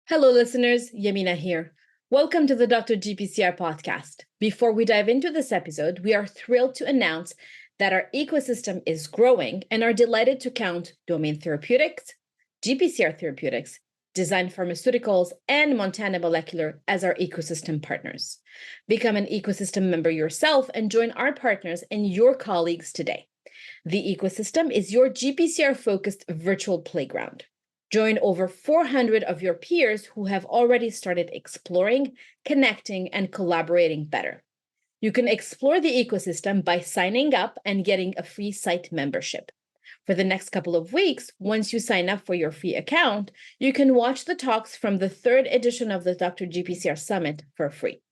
Hello, listeners. Yamina here. Welcome to the Dr. GPCR podcast. Before we dive into this episode, we are thrilled to announce that our ecosystem is growing and are delighted to count Domain Therapeutics, GPCR Therapeutics, Design Pharmaceuticals, and Montana Molecular as our ecosystem partners. Become an ecosystem member yourself and join our partners and your colleagues today. The ecosystem is your GPCR-focused virtual playground. Join over 400 of your peers who have already started exploring, connecting, and collaborating better. You can explore the ecosystem by signing up and getting a free site membership. For the next couple of weeks, once you sign up for your free account, you can watch the talks from the third edition of the Dr. GPCR Summit for free.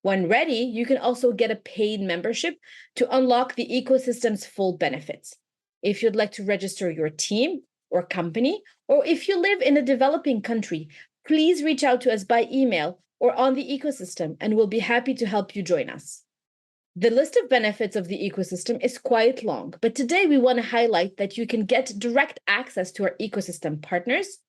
When ready, you can also get a paid membership to unlock the ecosystem's full benefits. If you'd like to register your team or company, or if you live in a developing country, please reach out to us by email or on the ecosystem, and we'll be happy to help you join us. The list of benefits of the ecosystem is quite long, but today we want to highlight that you can get direct access to our ecosystem partners,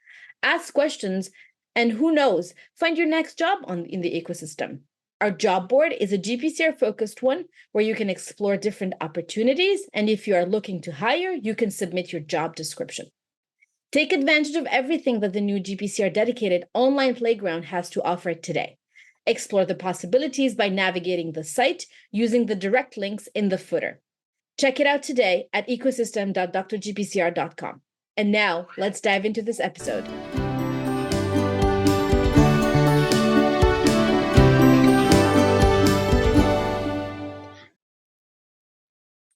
ask questions, and who knows, find your next job in the ecosystem. Our job board is a GPCR-focused one where you can explore different opportunities, and if you are looking to hire, you can submit your job description. Take advantage of everything that the new GPCR dedicated online playground has to offer today. Explore the possibilities by navigating the site using the direct links in the footer. Check it out today at ecosystem.drgpcr.com. And now, let's dive into this episode.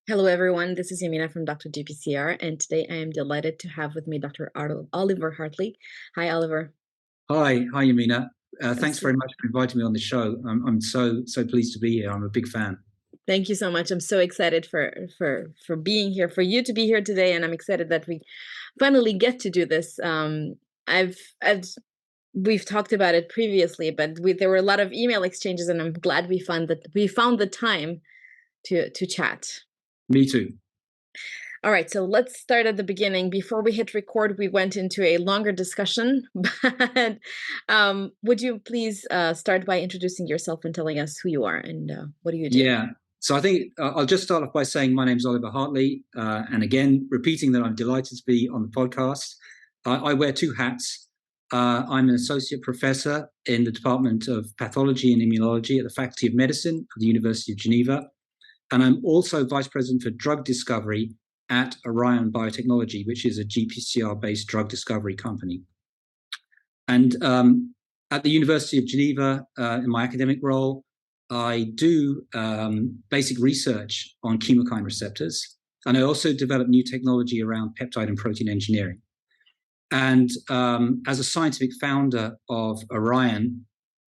Hello, everyone. This is Yamina from Dr. GPCR, and today I am delighted to have with me Dr. Oliver Hartley. Hi, Oliver. Hi, Yamina. Thanks very much for inviting me on the show. I'm so pleased to be here. I'm a big fan. Thank you so much. I'm so excited for being here, for you to be here today, and I'm excited that we finally get to do this. We've talked about it previously, but there were a lot of email exchanges, and I'm glad we found the time to chat. Me too. All right, so let's start at the beginning. Before we hit record, we went into a longer discussion, but would you please start by introducing yourself and telling us who you are and what do you do? Yeah, so I think I'll just start off by saying my name's Oliver Hartley, and again, repeating that I'm delighted to be on the podcast. I wear two hats. I'm an associate professor in the Department of Pathology and Immunology at the Faculty of Medicine at the University of Geneva, and I'm also vice president for drug discovery at Orion Biotechnology, which is a GPCR-based drug discovery company. And at the University of Geneva, in my academic role, I do basic research on chemokine receptors, and I also develop new technology around peptide and protein engineering. And as a scientific founder of Orion,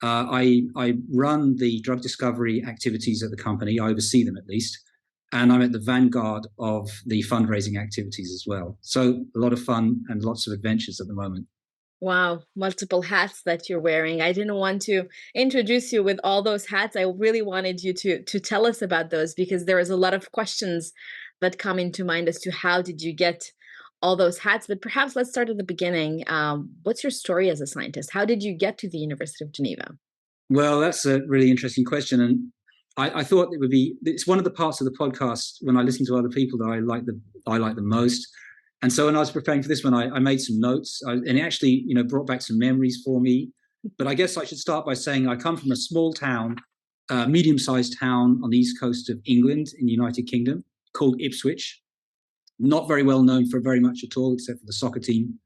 I run the drug discovery activities at the company. I oversee them at least. And I'm at the vanguard of the fundraising activities as well. So a lot of fun and lots of adventures at the moment. Wow, multiple hats that you're wearing. I didn't want to introduce you with all those hats. I really wanted you to tell us about those, because there is a lot of questions that come into mind as to how did you get all those hats. But perhaps let's start at the beginning. What's your story as a scientist? How did you get to the University of Geneva? Well, that's a really interesting question. And I thought it's one of the parts of the podcast when I listen to other people that I like the most. And so when I was preparing for this one, I made some notes, and it actually, brought back some memories for me. But I guess I should start by saying I come from a small town, medium-sized town on the east coast of England in the United Kingdom called Ipswich. Not very well known for very much at all, except for the soccer team.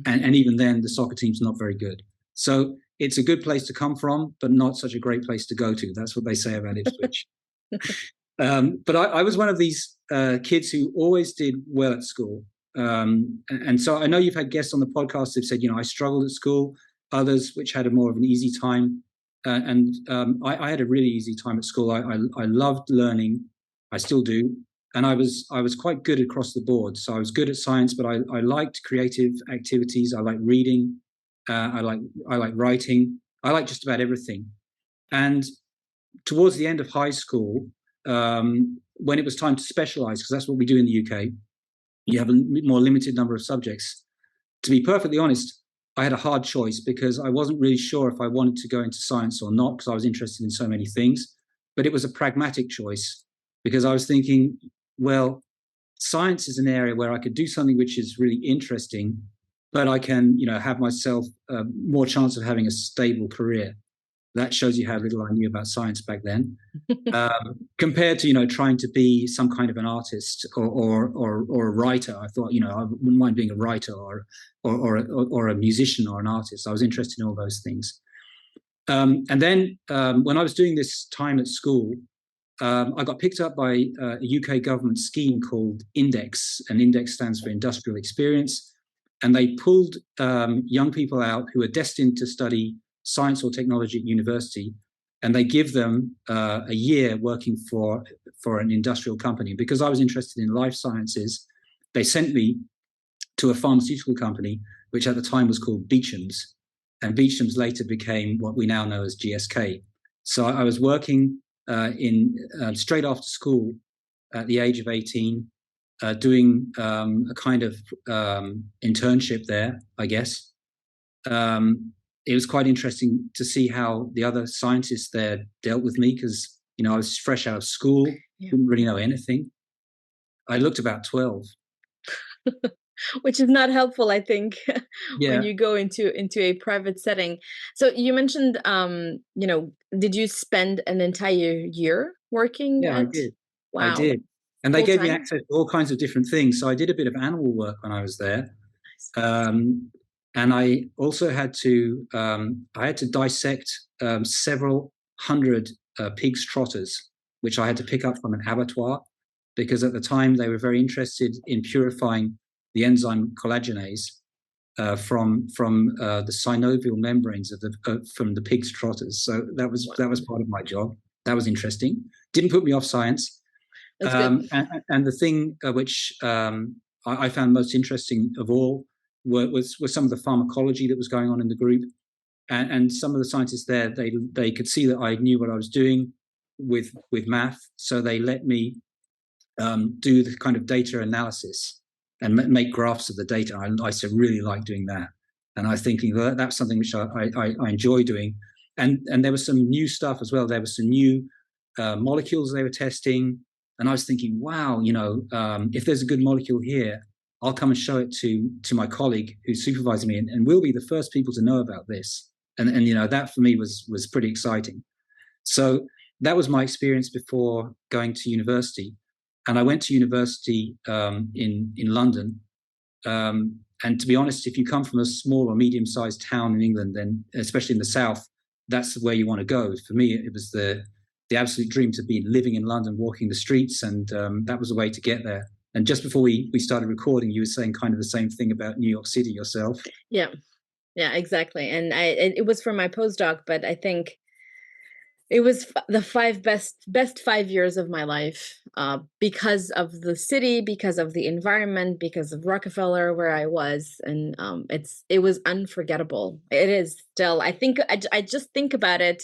And even then, the soccer team's not very good. So it's a good place to come from, but not such a great place to go to. That's what they say about Ipswich. But I was one of these kids who always did well at school. And so I know you've had guests on the podcast who've said, I struggled at school, others which had a more of an easy time. I had a really easy time at school. I loved learning. I still do. And I was quite good across the board. So I was good at science, but I liked creative activities. I liked reading. I like writing. I like just about everything. And towards the end of high school, when it was time to specialize, because that's what we do in the UK, you have a more limited number of subjects. To be perfectly honest, I had a hard choice because I wasn't really sure if I wanted to go into science or not, because I was interested in so many things. But it was a pragmatic choice because I was thinking, well, science is an area where I could do something which is really interesting, but I can, have myself more chance of having a stable career. That shows you how little I knew about science back then, compared to trying to be some kind of an artist or a writer. I thought I wouldn't mind being a writer or a musician or an artist. I was interested in all those things. And then when I was doing this time at school, I got picked up by a UK government scheme called Index, and Index stands for Industrial Experience. And they pulled young people out who are destined to study science or technology at university, and they give them a year working for an industrial company. Because I was interested in life sciences, they sent me to a pharmaceutical company, which at the time was called Beecham's. And Beecham's later became what we now know as GSK. So I was working straight after school at the age of 18, doing a kind of internship there, I guess. It was quite interesting to see how the other scientists there dealt with me because, I was fresh out of school, didn't really know anything. I looked about 12. Which is not helpful, I think, Yeah. when you go into a private setting. So you mentioned, did you spend an entire year working Yeah, at? I did. Wow. I did. And they gave me Full-time? access to all kinds of different things. So I did a bit of animal work when I was there. And I also had to dissect several hundred pigs trotters, which I had to pick up from an abattoir, because at the time they were very interested in purifying the enzyme collagenase from the synovial membranes from the pig's trotters. So that was part of my job. That was interesting. Didn't put me off science. That's good. And the thing which I found most interesting of all was some of the pharmacology that was going on in the group, and some of the scientists there, they could see that I knew what I was doing with math, so they let me do the kind of data analysis and make graphs of the data. I really like doing that, and I was thinking that's something which I enjoy doing. And there was some new stuff as well. There was some new molecules they were testing, and I was thinking, wow, if there's a good molecule here, I'll come and show it to my colleague who's supervising me, and we'll be the first people to know about this. And that for me was pretty exciting. So that was my experience before going to university. And I went to university in London. And to be honest, if you come from a small or medium-sized town in England, then especially in the south, that's where you want to go. For me, it was the absolute dream to be living in London, walking the streets, and that was the way to get there. And just before we started recording, you were saying kind of the same thing about New York City yourself. Yeah, exactly. And it was for my postdoc, but I think it was the best 5 years of my life, because of the city, because of the environment, because of Rockefeller, where I was, and it was unforgettable. It is still. I think I just think about it.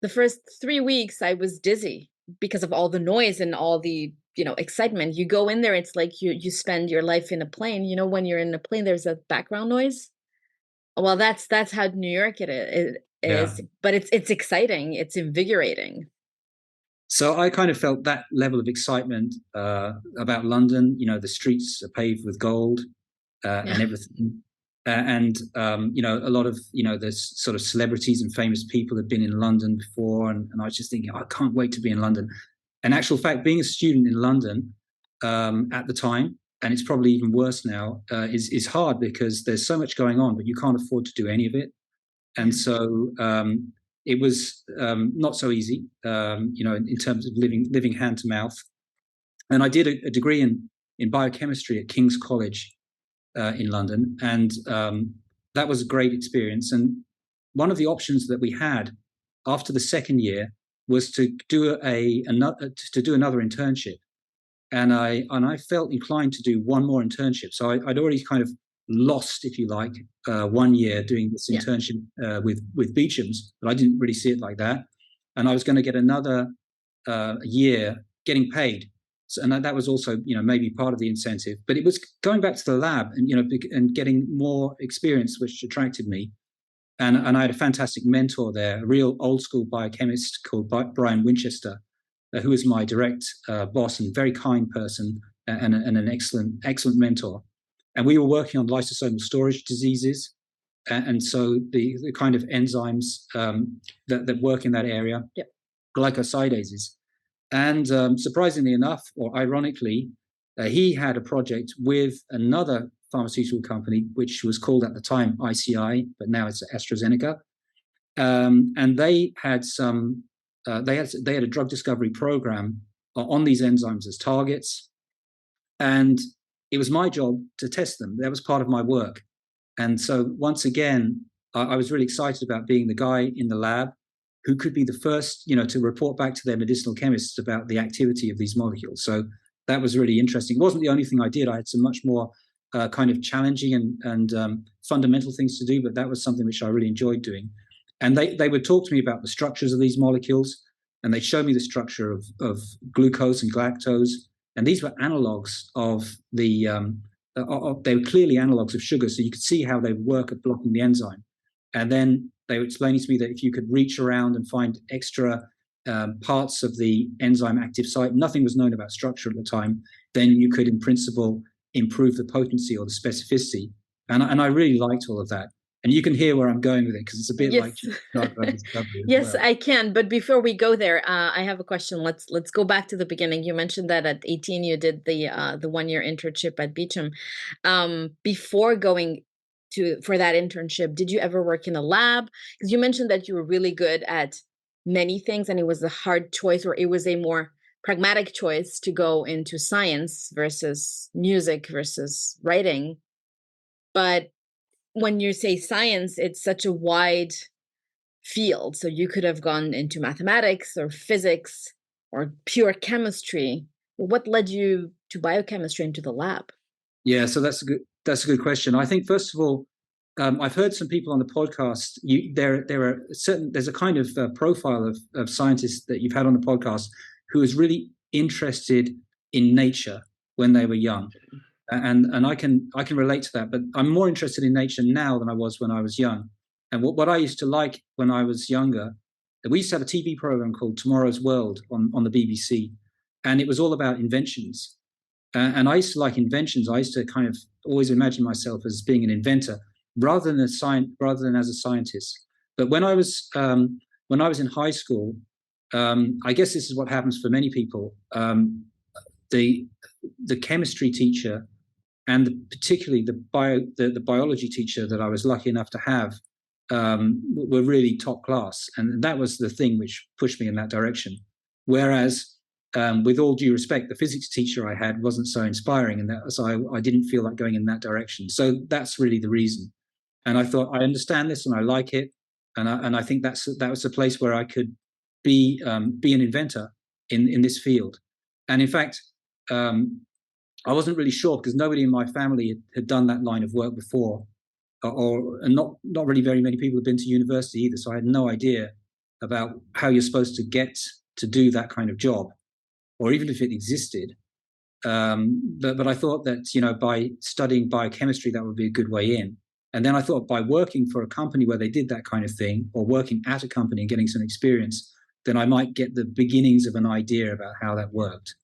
The first 3 weeks, I was dizzy because of all the noise and all the excitement. You go in there, it's like you spend your life in a plane. When you're in a plane, there's a background noise. Well, that's how New York it is. Yeah. But it's exciting. It's invigorating. So I kind of felt that level of excitement about London. The streets are paved with gold and everything. And a lot of there's sort of celebrities and famous people have been in London before, and I was just thinking, I can't wait to be in London. In actual fact, being a student in London at the time, and it's probably even worse now, is hard because there's so much going on, but you can't afford to do any of it. And so it was not so easy, in terms of living hand to mouth. And I did a degree in biochemistry at King's College in London, and that was a great experience. And one of the options that we had after the second year was to do another internship, and I felt inclined to do one more internship. So I'd already kind of lost, if you like, 1 year doing this internship with Beecham's, but I didn't really see it like that. And I was going to get another year getting paid. So, and that was also, maybe part of the incentive. But it was going back to the lab and getting more experience, which attracted me. And I had a fantastic mentor there, a real old school biochemist called Brian Winchester, who was my direct boss and very kind person and an excellent mentor. And we were working on lysosomal storage diseases. And so the kind of enzymes that work in that area, yep. glycosidases. And surprisingly enough, or ironically, he had a project with another pharmaceutical company, which was called at the time ICI, but now it's AstraZeneca. And they had they had a drug discovery program on these enzymes as targets. And it was my job to test them. That was part of my work. And so once again, I was really excited about being the guy in the lab who could be the first, to report back to their medicinal chemists about the activity of these molecules. So that was really interesting. It wasn't the only thing I did. I had some much more kind of challenging and fundamental things to do, but that was something which I really enjoyed doing. And they would talk to me about the structures of these molecules, and they'd show me the structure of glucose and galactose. And these were analogs of they were clearly analogs of sugar, so you could see how they work at blocking the enzyme. And then they were explaining to me that if you could reach around and find extra parts of the enzyme active site, nothing was known about structure at the time, then you could, in principle, improve the potency or the specificity. And I really liked all of that. And you can hear where I'm going with it, because it's a bit yes. like drug discovery. Yes, well. I can. But before we go there, I have a question. Let's go back to the beginning. You mentioned that at 18 you did the 1-year internship at Beecham. Before going for that internship, did you ever work in a lab? Because you mentioned that you were really good at many things, and it was a hard choice, or it was a more pragmatic choice to go into science versus music versus writing. But when you say science, it's such a wide field. So you could have gone into mathematics or physics or pure chemistry. What led you to biochemistry into the lab? Yeah, so that's a good question. I think, first of all, I've heard some people on the podcast. There's a kind of profile of scientists that you've had on the podcast who is really interested in nature when they were young. And I can relate to that, but I'm more interested in nature now than I was when I was young. And what I used to like when I was younger, we used to have a TV program called Tomorrow's World on the BBC, and it was all about inventions. And I used to like inventions. I used to kind of always imagine myself as being an inventor rather than as a scientist. But when I was in high school, I guess this is what happens for many people. The chemistry teacher, and particularly the biology teacher that I was lucky enough to have, were really top class, and that was the thing which pushed me in that direction. Whereas, with all due respect, the physics teacher I had wasn't so inspiring, and so I didn't feel like going in that direction. So that's really the reason. And I thought, I understand this and I like it, and I think that was a place where I could be an inventor in this field. And in fact, I wasn't really sure, because nobody in my family had done that line of work before, and not really very many people had been to university either. So I had no idea about how you're supposed to get to do that kind of job, or even if it existed. But I thought that, by studying biochemistry, that would be a good way in. And then I thought, by working for a company where they did that kind of thing, or working at a company and getting some experience, then I might get the beginnings of an idea about how that worked.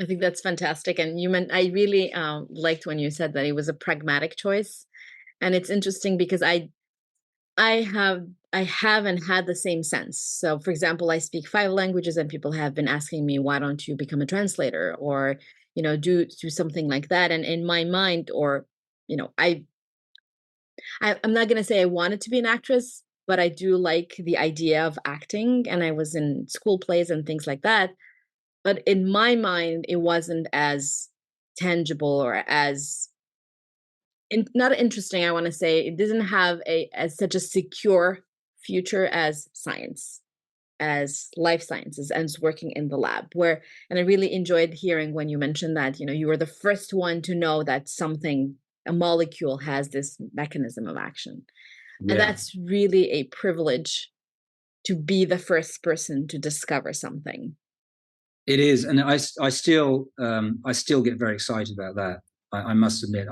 I think that's fantastic. And I really liked when you said that it was a pragmatic choice. And it's interesting because I haven't had the same sense. So, for example, I speak 5 languages, and people have been asking me, why don't you become a translator, or, do something like that. And in my mind, or, I'm not going to say I wanted to be an actress, but I do like the idea of acting. And I was in school plays and things like that. But in my mind, it wasn't as tangible or as not interesting. I want to say it doesn't have as such a secure future as science, as life sciences, and working in the lab. And I really enjoyed hearing when you mentioned that you were the first one to know that a molecule has this mechanism of action, and that's really a privilege to be the first person to discover something. It is, and I still get very excited about that. I must admit,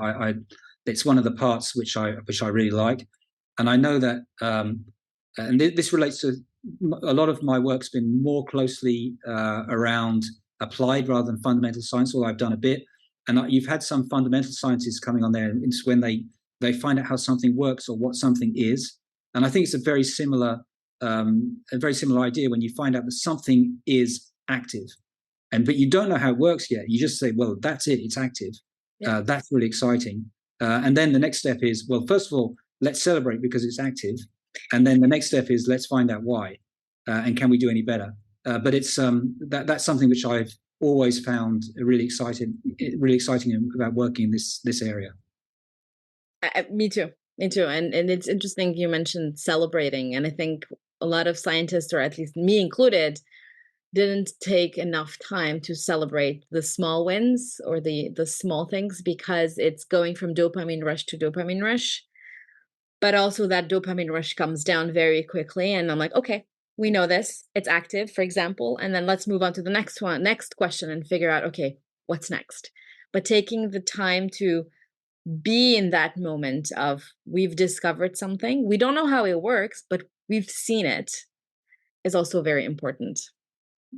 it's one of the parts which I really like, and I know that, and this relates to a lot of my work's been more closely around applied rather than fundamental science. Although I've done a bit, and you've had some fundamental scientists coming on there, and it's when they find out how something works or what something is, and I think it's a very similar idea when you find out that something is active but you don't know how it works yet. You just say, well, that's it, it's active. Yeah. That's really exciting. And then the next step is, well, first of all, let's celebrate because it's active. And then the next step is, let's find out why. And can we do any better? But it's that's something which I've always found really exciting about working in this area. Me too. And it's interesting you mentioned celebrating. And I think a lot of scientists, or at least me included, didn't take enough time to celebrate the small wins or the small things, because it's going from dopamine rush to dopamine rush. But also that dopamine rush comes down very quickly. And I'm like, okay, we know this, it's active, for example. And then let's move on to the next question and figure out, okay, what's next? But taking the time to be in that moment of, we've discovered something, we don't know how it works, but we've seen it, is also very important.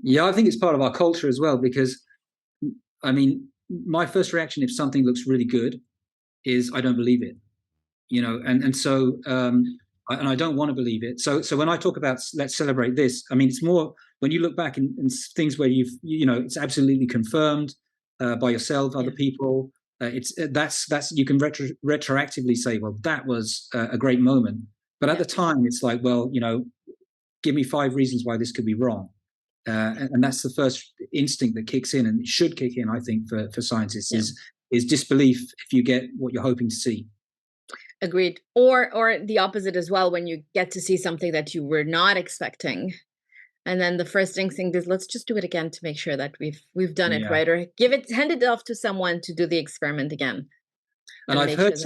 Yeah, I think it's part of our culture as well, because, I mean, my first reaction if something looks really good is I don't believe it, and so I don't want to believe it. So when I talk about let's celebrate this, I mean, it's more when you look back in things where it's absolutely confirmed by yourself, other people. That's you can retroactively say, well, that was a great moment, but at the time it's like, well, give me 5 reasons why this could be wrong. And that's the first instinct that kicks in, and it should kick in, I think, for scientists, is disbelief if you get what you're hoping to see. Agreed. Or the opposite as well, when you get to see something that you were not expecting, and then the first instinct is, let's just do it again to make sure that we've done it right, or hand it off to someone to do the experiment again. And I've heard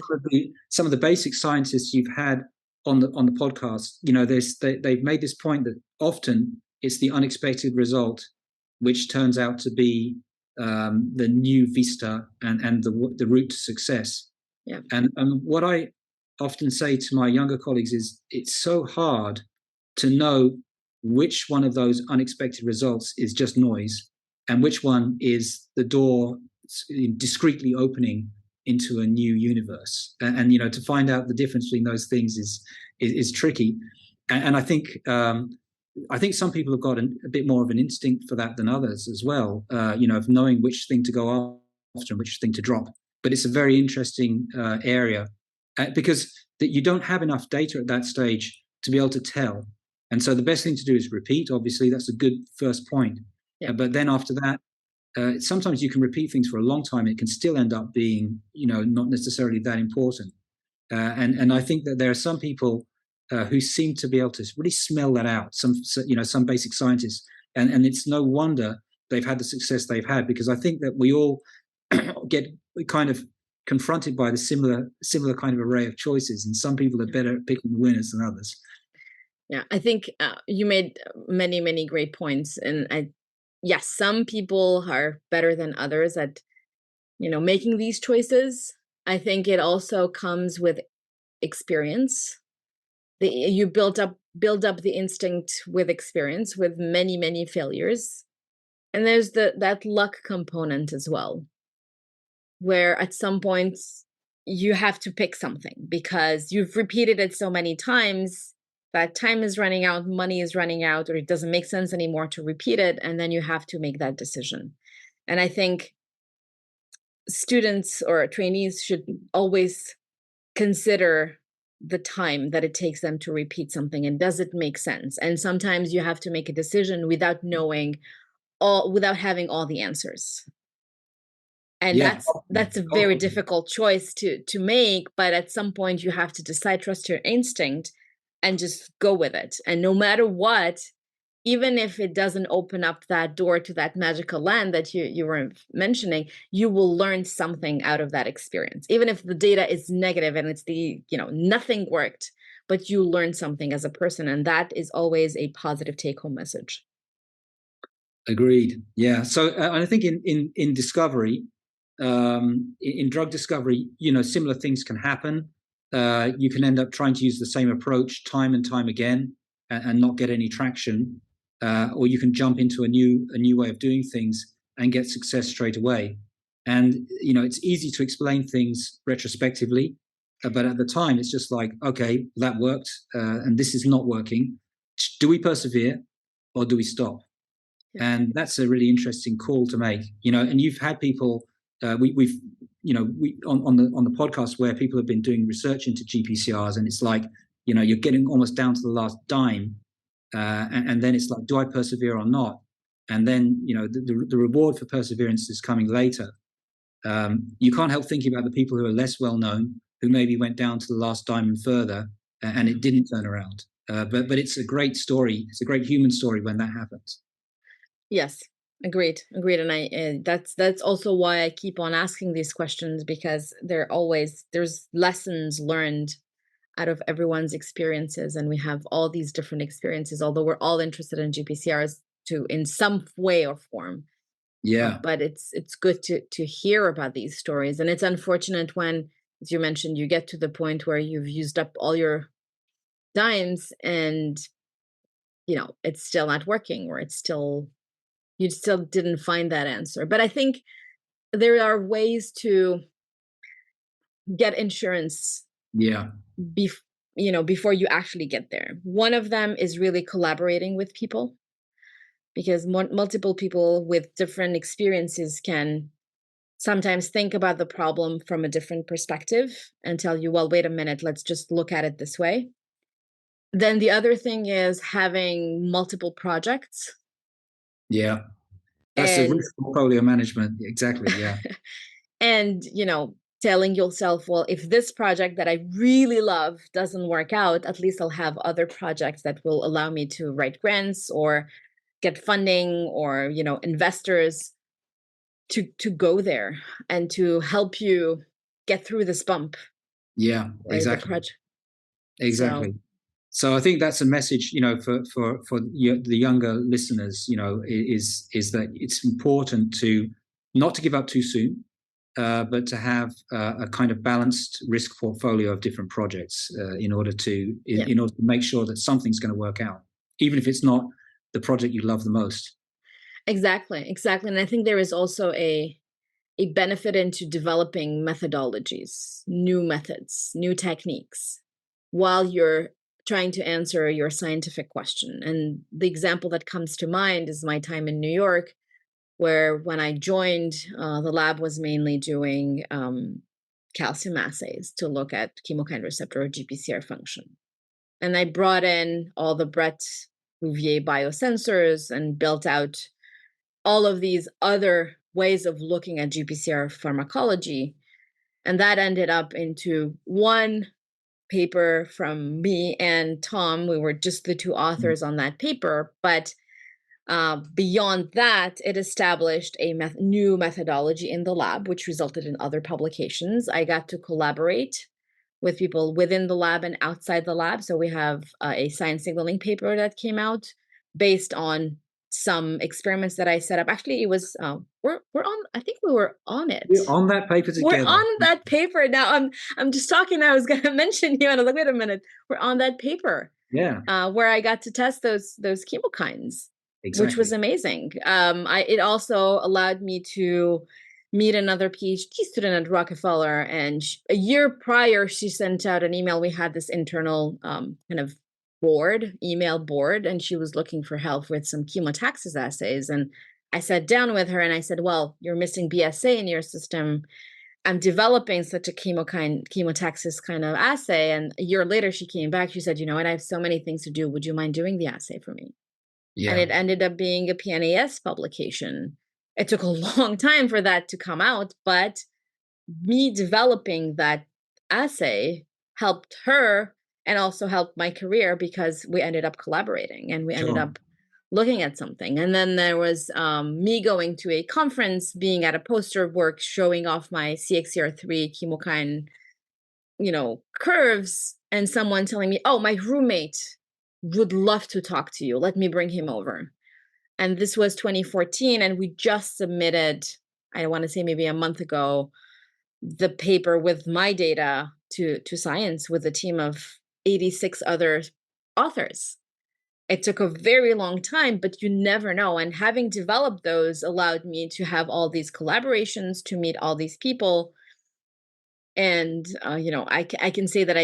some of the basic scientists you've had on the podcast. They've made this point that often it's the unexpected result which turns out to be the new vista and the route to success. Yeah. And what I often say to my younger colleagues is, it's so hard to know which one of those unexpected results is just noise and which one is the door discreetly opening into a new universe. And to find out the difference between those things is tricky. And I think some people have got a bit more of an instinct for that than others as well, of knowing which thing to go after and which thing to drop. But it's a very interesting area because you don't have enough data at that stage to be able to tell. And so the best thing to do is repeat. Obviously, that's a good first point. Yeah. But then after that, sometimes you can repeat things for a long time. It can still end up being, not necessarily that important. And I think that there are some people who seem to be able to really smell that out. Some basic scientists, and it's no wonder they've had the success they've had, because I think that we all get kind of confronted by the similar kind of array of choices, and some people are better at picking the winners than others. Yeah, I think you made many great points, and yes, some people are better than others at making these choices. I think it also comes with experience. You build up the instinct with experience, with many failures, and there's that luck component as well, where at some points you have to pick something because you've repeated it so many times that time is running out, money is running out, or it doesn't make sense anymore to repeat it, and then you have to make that decision. And I think students or trainees should always consider the time that it takes them to repeat something, and does it make sense? And sometimes you have to make a decision without having all the answers. And that's a very difficult choice to make, but at some point you have to decide, trust your instinct, and just go with it. And no matter what, even if it doesn't open up that door to that magical land that you were mentioning, you will learn something out of that experience. Even if the data is negative and it's nothing worked, but you learn something as a person, and that is always a positive take-home message. Agreed. Yeah. So I think in discovery, in drug discovery, similar things can happen. You can end up trying to use the same approach time and time again, and not get any traction, or you can jump into a new way of doing things and get success straight away. And it's easy to explain things retrospectively, but at the time, it's just like, okay, that worked, and this is not working. Do we persevere, or do we stop? Yeah. And that's a really interesting call to make. And you've had people, we've we on the podcast where people have been doing research into GPCRs, and it's like, you're getting almost down to the last dime, and then it's like, do I persevere or not? And then the reward for perseverance is coming later. You can't help thinking about the people who are less well known, who maybe went down to the last dime and further, and it didn't turn around. But it's a great story. It's a great human story when that happens. Yes, agreed, agreed. And that's also why I keep on asking these questions, because there's lessons learned out of everyone's experiences, and we have all these different experiences. Although we're all interested in GPCRs to in some way or form, Yeah. but it's good to hear about these stories. And it's unfortunate when, as you mentioned, you get to the point where you've used up all your dimes, and it's still not working, or you still didn't find that answer. But I think there are ways to get insurance Yeah. before you actually get there. One of them is really collaborating with people, because multiple people with different experiences can sometimes think about the problem from a different perspective and tell you, well, wait a minute, let's just look at it this way. Then the other thing is having multiple projects. Yeah. That's a And risk portfolio management. Exactly. Yeah. and telling yourself, well, if this project that I really love doesn't work out, at least I'll have other projects that will allow me to write grants or get funding, or investors to go there and to help you get through this bump, Yeah. right? The Exactly. project. So Exactly. So I think that's a message, the younger listeners, is that it's important to not to give up too soon, but to have a kind of balanced risk portfolio of different projects, in order to yeah, make sure that something's going to work out, even if it's not the project you love the most. exactly. And I think there is also a benefit into developing methodologies, new methods, new techniques, while you're trying to answer your scientific question. And the example that comes to mind is my time in New York, where when I joined, the lab was mainly doing calcium assays to look at chemokine receptor, or GPCR, function. And I brought in all the Brett Bouvier biosensors and built out all of these other ways of looking at GPCR pharmacology. And that ended up into one paper from me and Tom. We were just the two authors on that paper. But beyond that, it established a new methodology in the lab, which resulted in other publications. I got to collaborate with people within the lab and outside the lab. So we have a science signaling paper that came out based on some experiments that I set up. Actually, it was we're on. I think we were on it. We're on that paper We're together. on that paper now. I'm just talking. I was going to mention you, and I was like, wait a minute. We're on that paper. Yeah. Where I got to test those chemokines, which was Exactly. amazing. It also allowed me to meet another PhD student at Rockefeller, and a year prior, she sent out an email. We had this internal kind of email board, and she was looking for help with some chemotaxis assays. And I sat down with her and I said, well, you're missing BSA in your system. I'm developing such a chemotaxis kind of assay. And a year later, she came back. She said, you know what? I have so many things to do. Would you mind doing the assay for me? And Yeah. it ended up being a PNAS publication. It took a long time for that to come out, but me developing that assay helped her and also helped my career, because we ended up collaborating and we ended Sure. up looking at something. And then there was me going to a conference, being at a poster work, showing off my CXCR3 chemokine, curves, and someone telling me, oh, my roommate would love to talk to you. Let me bring him over. And this was 2014, and we just submitted, I want to say maybe a month ago, the paper with my data to Science with a team of 86 other authors. It took a very long time, but you never know. And having developed those allowed me to have all these collaborations, to meet all these people. And, I can say that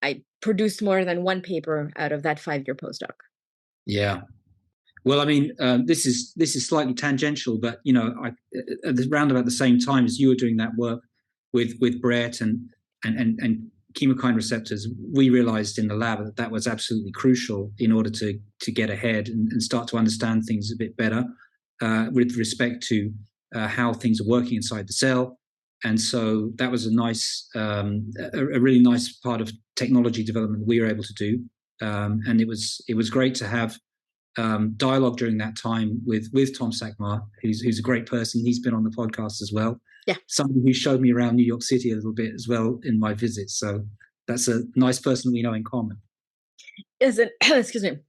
I produced more than one paper out of that 5-year postdoc. Yeah. Well, I mean, this is slightly tangential, but around about the same time as you were doing that work with Brett and chemokine receptors, we realized in the lab that was absolutely crucial in order to get ahead and start to understand things a bit better with respect to how things are working inside the cell. And so that was a really nice part of technology development we were able to do. And it was great to have dialogue during that time with Tom Sackmar, who's a great person. He's been on the podcast as well. Yeah. Somebody who showed me around New York City a little bit as well in my visits. So that's a nice person we know in common. Excuse me.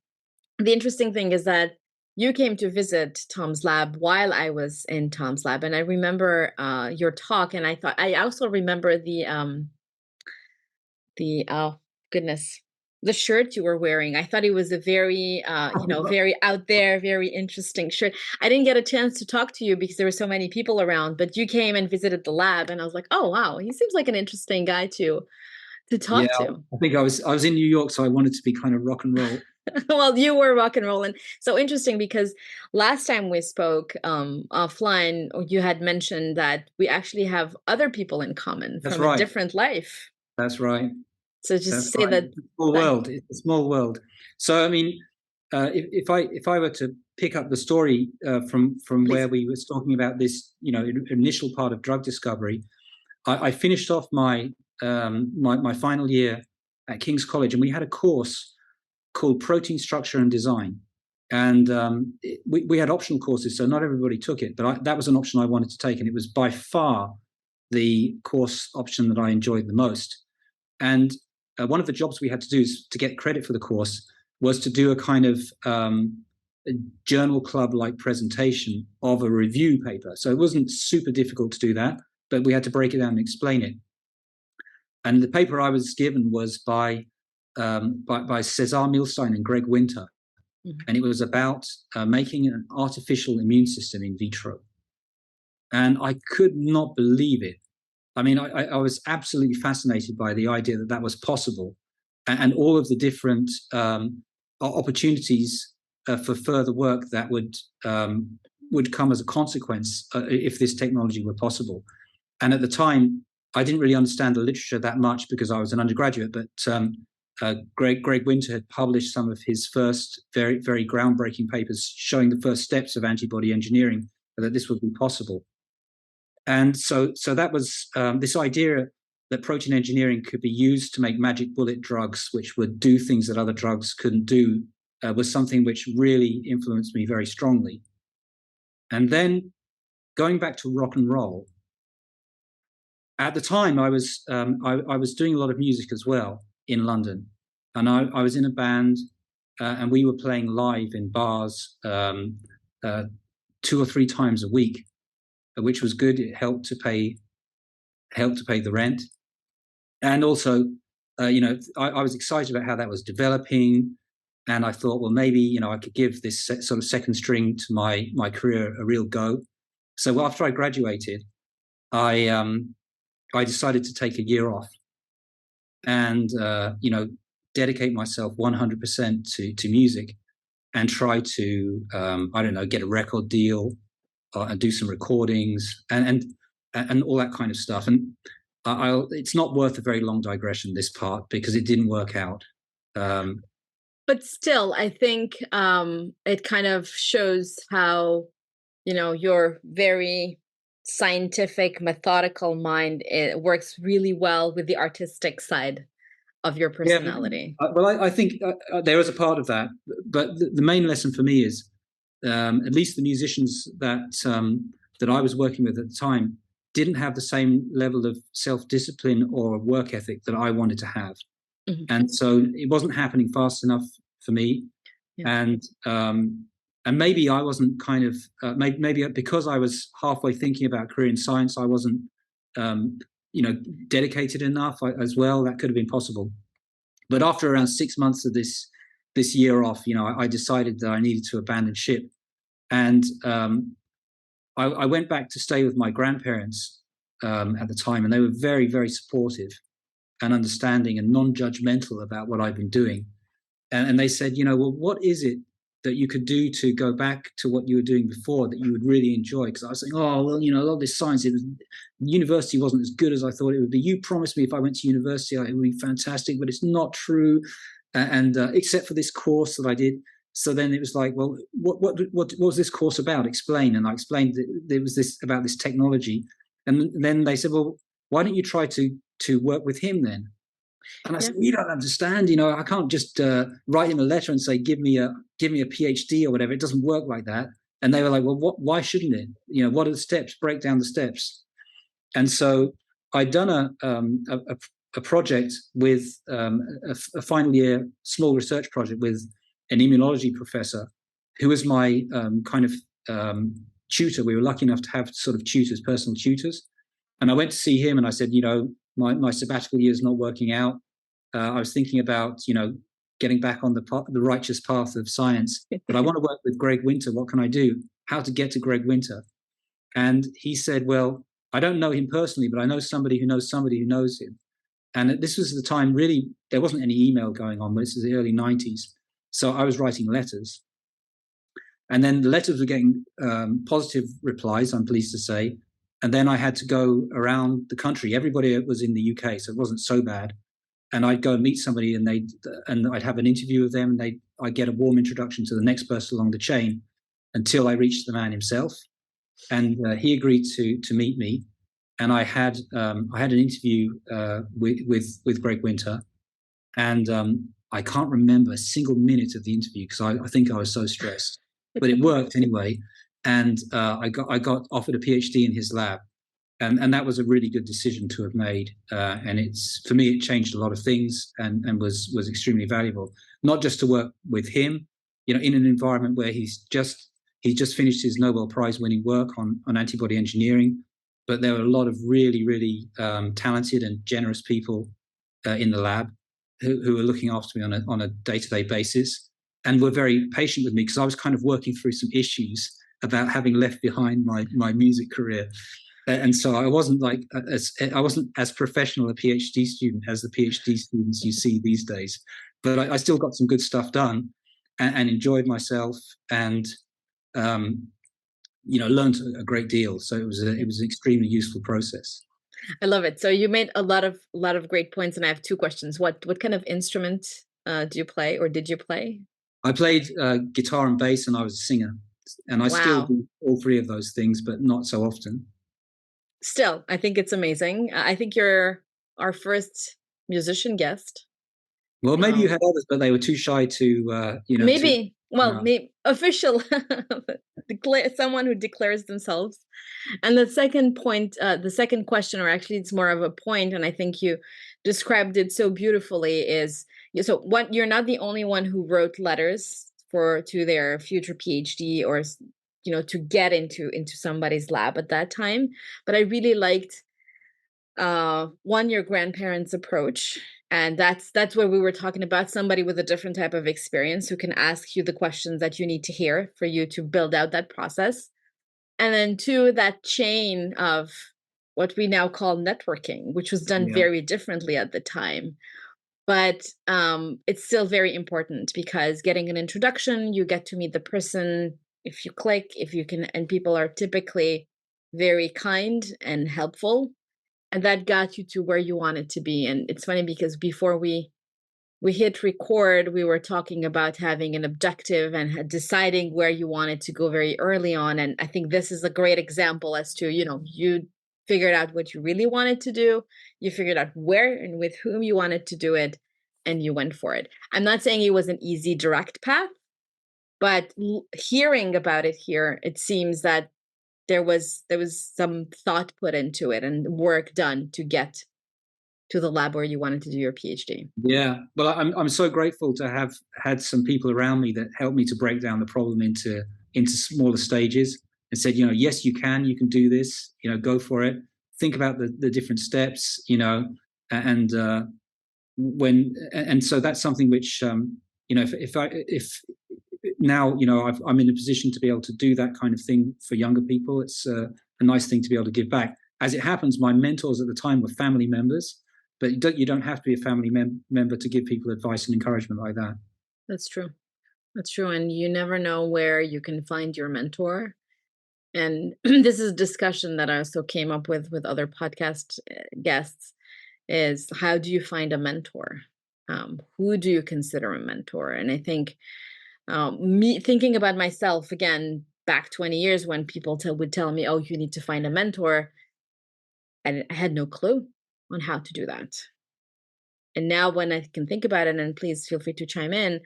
The interesting thing is that you came to visit Tom's lab while I was in Tom's lab, and I remember your talk, and I also remember the oh goodness, the shirt you were wearing. I thought it was a very very out there, very interesting shirt. I didn't get a chance to talk to you because there were so many people around, but you came and visited the lab, and I was like, oh wow, he seems like an interesting guy to talk to. I think I was in New York, so I wanted to be kind of rock and roll. Well, you were rock and rolling. So interesting, because last time we spoke offline, you had mentioned that we actually have other people in common from a different life. That's right. So just say that. It's a small world. It's a small world. So I mean, if I were to pick up the story from Please. where we were talking about this, initial part of drug discovery, I finished off my my final year at King's College, and we had a course called Protein Structure and Design. And we had optional courses, so not everybody took it, but that was an option I wanted to take, and it was by far the course option that I enjoyed the most. And one of the jobs we had to do to get credit for the course was to do a kind of a journal club-like presentation of a review paper. So it wasn't super difficult to do that, but we had to break it down and explain it. And the paper I was given was by Cesar Milstein and Greg Winter. Mm-hmm. And it was about making an artificial immune system in vitro. And I could not believe it. I mean, I was absolutely fascinated by the idea that was possible, and all of the different opportunities for further work that would come as a consequence if this technology were possible. And at the time, I didn't really understand the literature that much because I was an undergraduate, but Greg Winter had published some of his first very, very groundbreaking papers showing the first steps of antibody engineering, that this would be possible. And so that was this idea that protein engineering could be used to make magic bullet drugs, which would do things that other drugs couldn't do, was something which really influenced me very strongly. And then going back to rock and roll, at the time I was doing a lot of music as well in London, and I was in a band, and we were playing live in bars 2 or 3 times a week, which was good. It helped to pay the rent, and also, I was excited about how that was developing, and I thought, well, maybe I could give this sort of second string to my career a real go. So after I graduated, I decided to take a year off, and dedicate myself 100% to music, and try to get a record deal. And do some recordings and all that kind of stuff. And it's not worth a very long digression, this part, because it didn't work out. But still, I think it kind of shows how, your very scientific, methodical mind, it works really well with the artistic side of your personality. Yeah, well, I think there is a part of that, but the main lesson for me is, at least the musicians that I was working with at the time didn't have the same level of self-discipline or work ethic that I wanted to have. Mm-hmm. And so it wasn't happening fast enough for me. Yeah. And and maybe I wasn't kind of maybe because I was halfway thinking about a career in science, I wasn't dedicated enough as well. That could have been possible. But after around 6 months of this year off, I decided that I needed to abandon ship, and I went back to stay with my grandparents at the time, and they were very, very supportive and understanding and non-judgmental about what I've been doing. And they said, well, what is it that you could do to go back to what you were doing before that you would really enjoy? Because I was saying, oh, well, a lot of this science, university wasn't as good as I thought it would be. You promised me if I went to university, it would be fantastic, but it's not true. And except for this course that I did. So then it was like, well, what was this course about? Explain. And I explained that there was this about this technology. And then they said, well, why don't you try to work with him then? And I said, you don't understand, I can't just write him a letter and say, give me a PhD or whatever. It doesn't work like that. And they were like, well, why shouldn't it? What are the steps? Break down the steps. And so I'd done a project with a final year small research project with an immunology professor who was my kind of tutor. We were lucky enough to have sort of tutors, personal tutors. And I went to see him and I said, my sabbatical year is not working out. I was thinking about, getting back on the righteous path of science, but I want to work with Greg Winter. What can I do? How to get to Greg Winter? And he said, well, I don't know him personally, but I know somebody who knows somebody who knows him. And this was the time, really, there wasn't any email going on, but this is the early 90s. So I was writing letters. And then the letters were getting positive replies, I'm pleased to say. And then I had to go around the country. Everybody was in the UK, so it wasn't so bad. And I'd go and meet somebody, and I'd have an interview with them, and I'd get a warm introduction to the next person along the chain until I reached the man himself. And he agreed to meet me. And I had an interview with Greg Winter, and I can't remember a single minute of the interview because I think I was so stressed. But it worked anyway. And I got offered a PhD in his lab, and that was a really good decision to have made. And for me, it changed a lot of things and was extremely valuable. Not just to work with him, in an environment where he's just finished his Nobel Prize winning work on antibody engineering, but there were a lot of really, really talented and generous people in the lab who were looking after me on a day-to-day basis and were very patient with me because I was kind of working through some issues about having left behind my music career. And so I wasn't as professional a PhD student as the PhD students you see these days, but I still got some good stuff done and enjoyed myself and learned a great deal. So it was an extremely useful process. I love it. So you made a lot of great points, and I have two questions. What kind of instrument do you play, or did you play? I played guitar and bass, and I was a singer. And I still do all three of those things, but not so often. Still, I think it's amazing. I think you're our first musician guest. Well, maybe you had others, but they were too shy to, maybe. Maybe official, someone who declares themselves. And the second point, the second question, or actually it's more of a point, and I think you described it so beautifully, is you're not the only one who wrote letters to their future PhD or to get into somebody's lab at that time. But I really liked your grandparents' approach. And that's where we were talking about somebody with a different type of experience who can ask you the questions that you need to hear for you to build out that process. And then two, that chain of what we now call networking, which was done very differently at the time. But it's still very important because getting an introduction, you get to meet the person. If you click, if you can, and people are typically very kind and helpful. And that got you to where you wanted to be. And it's funny because before we hit record, we were talking about having an objective and deciding where you wanted to go very early on. And I think this is a great example as to, you figured out what you really wanted to do. You figured out where and with whom you wanted to do it, and you went for it. I'm not saying it was an easy, direct path, but hearing about it here, it seems that there was some thought put into it and work done to get to the lab where you wanted to do your PhD. Yeah, well, I'm so grateful to have had some people around me that helped me to break down the problem into into smaller stages and said, yes, you can do this, go for it. Think about the different steps, and so that's something which, if now, I'm in a position to be able to do that kind of thing for younger people. It's a nice thing to be able to give back. As it happens, my mentors at the time were family members, but you don't have to be a family member to give people advice and encouragement like that. That's true. That's true. And you never know where you can find your mentor. And this is a discussion that I also came up with other podcast guests, is how do you find a mentor? Who do you consider a mentor? And I think me thinking about myself again, back 20 years when people would tell me, oh, you need to find a mentor. And I had no clue on how to do that. And now when I can think about it, and please feel free to chime in,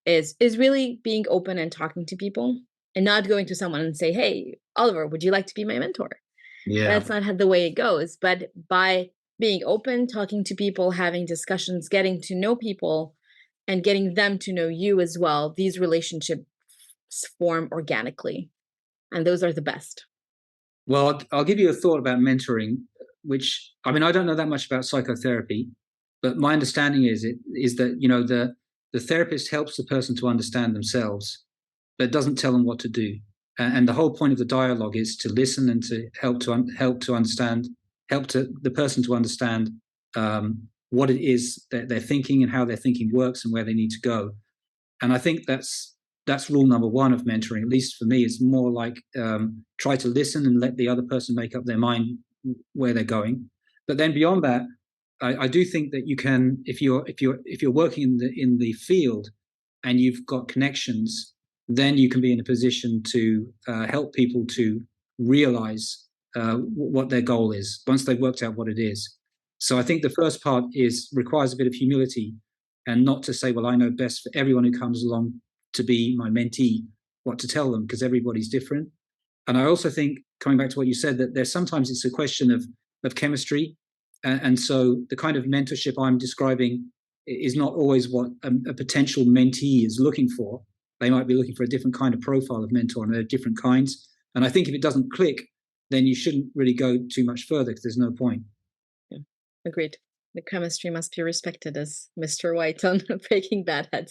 is really being open and talking to people and not going to someone and say, hey, Oliver, would you like to be my mentor? Yeah. That's not the way it goes. But by being open, talking to people, having discussions, getting to know people, and getting them to know you as well, these relationships form organically. And those are the best. Well, I'll give you a thought about mentoring, which, I don't know that much about psychotherapy, but my understanding is that, the therapist helps the person to understand themselves, but doesn't tell them what to do. And the whole point of the dialogue is to listen and to help the person to understand what it is that they're thinking and how their thinking works and where they need to go. And I think that's rule number one of mentoring. At least for me, it's more like try to listen and let the other person make up their mind where they're going. But then beyond that, I do think that you can, if you're working in the field and you've got connections, then you can be in a position to help people to realize what their goal is once they've worked out what it is. So I think the first part requires a bit of humility, and not to say, well, I know best for everyone who comes along to be my mentee what to tell them, because everybody's different. And I also think, coming back to what you said, that there's sometimes it's a question of chemistry. And so the kind of mentorship I'm describing is not always what a potential mentee is looking for. They might be looking for a different kind of profile of mentor, and there are different kinds. And I think if it doesn't click, then you shouldn't really go too much further, because there's no point. Yeah, agreed. The chemistry must be respected, as Mr. White on Breaking Bad had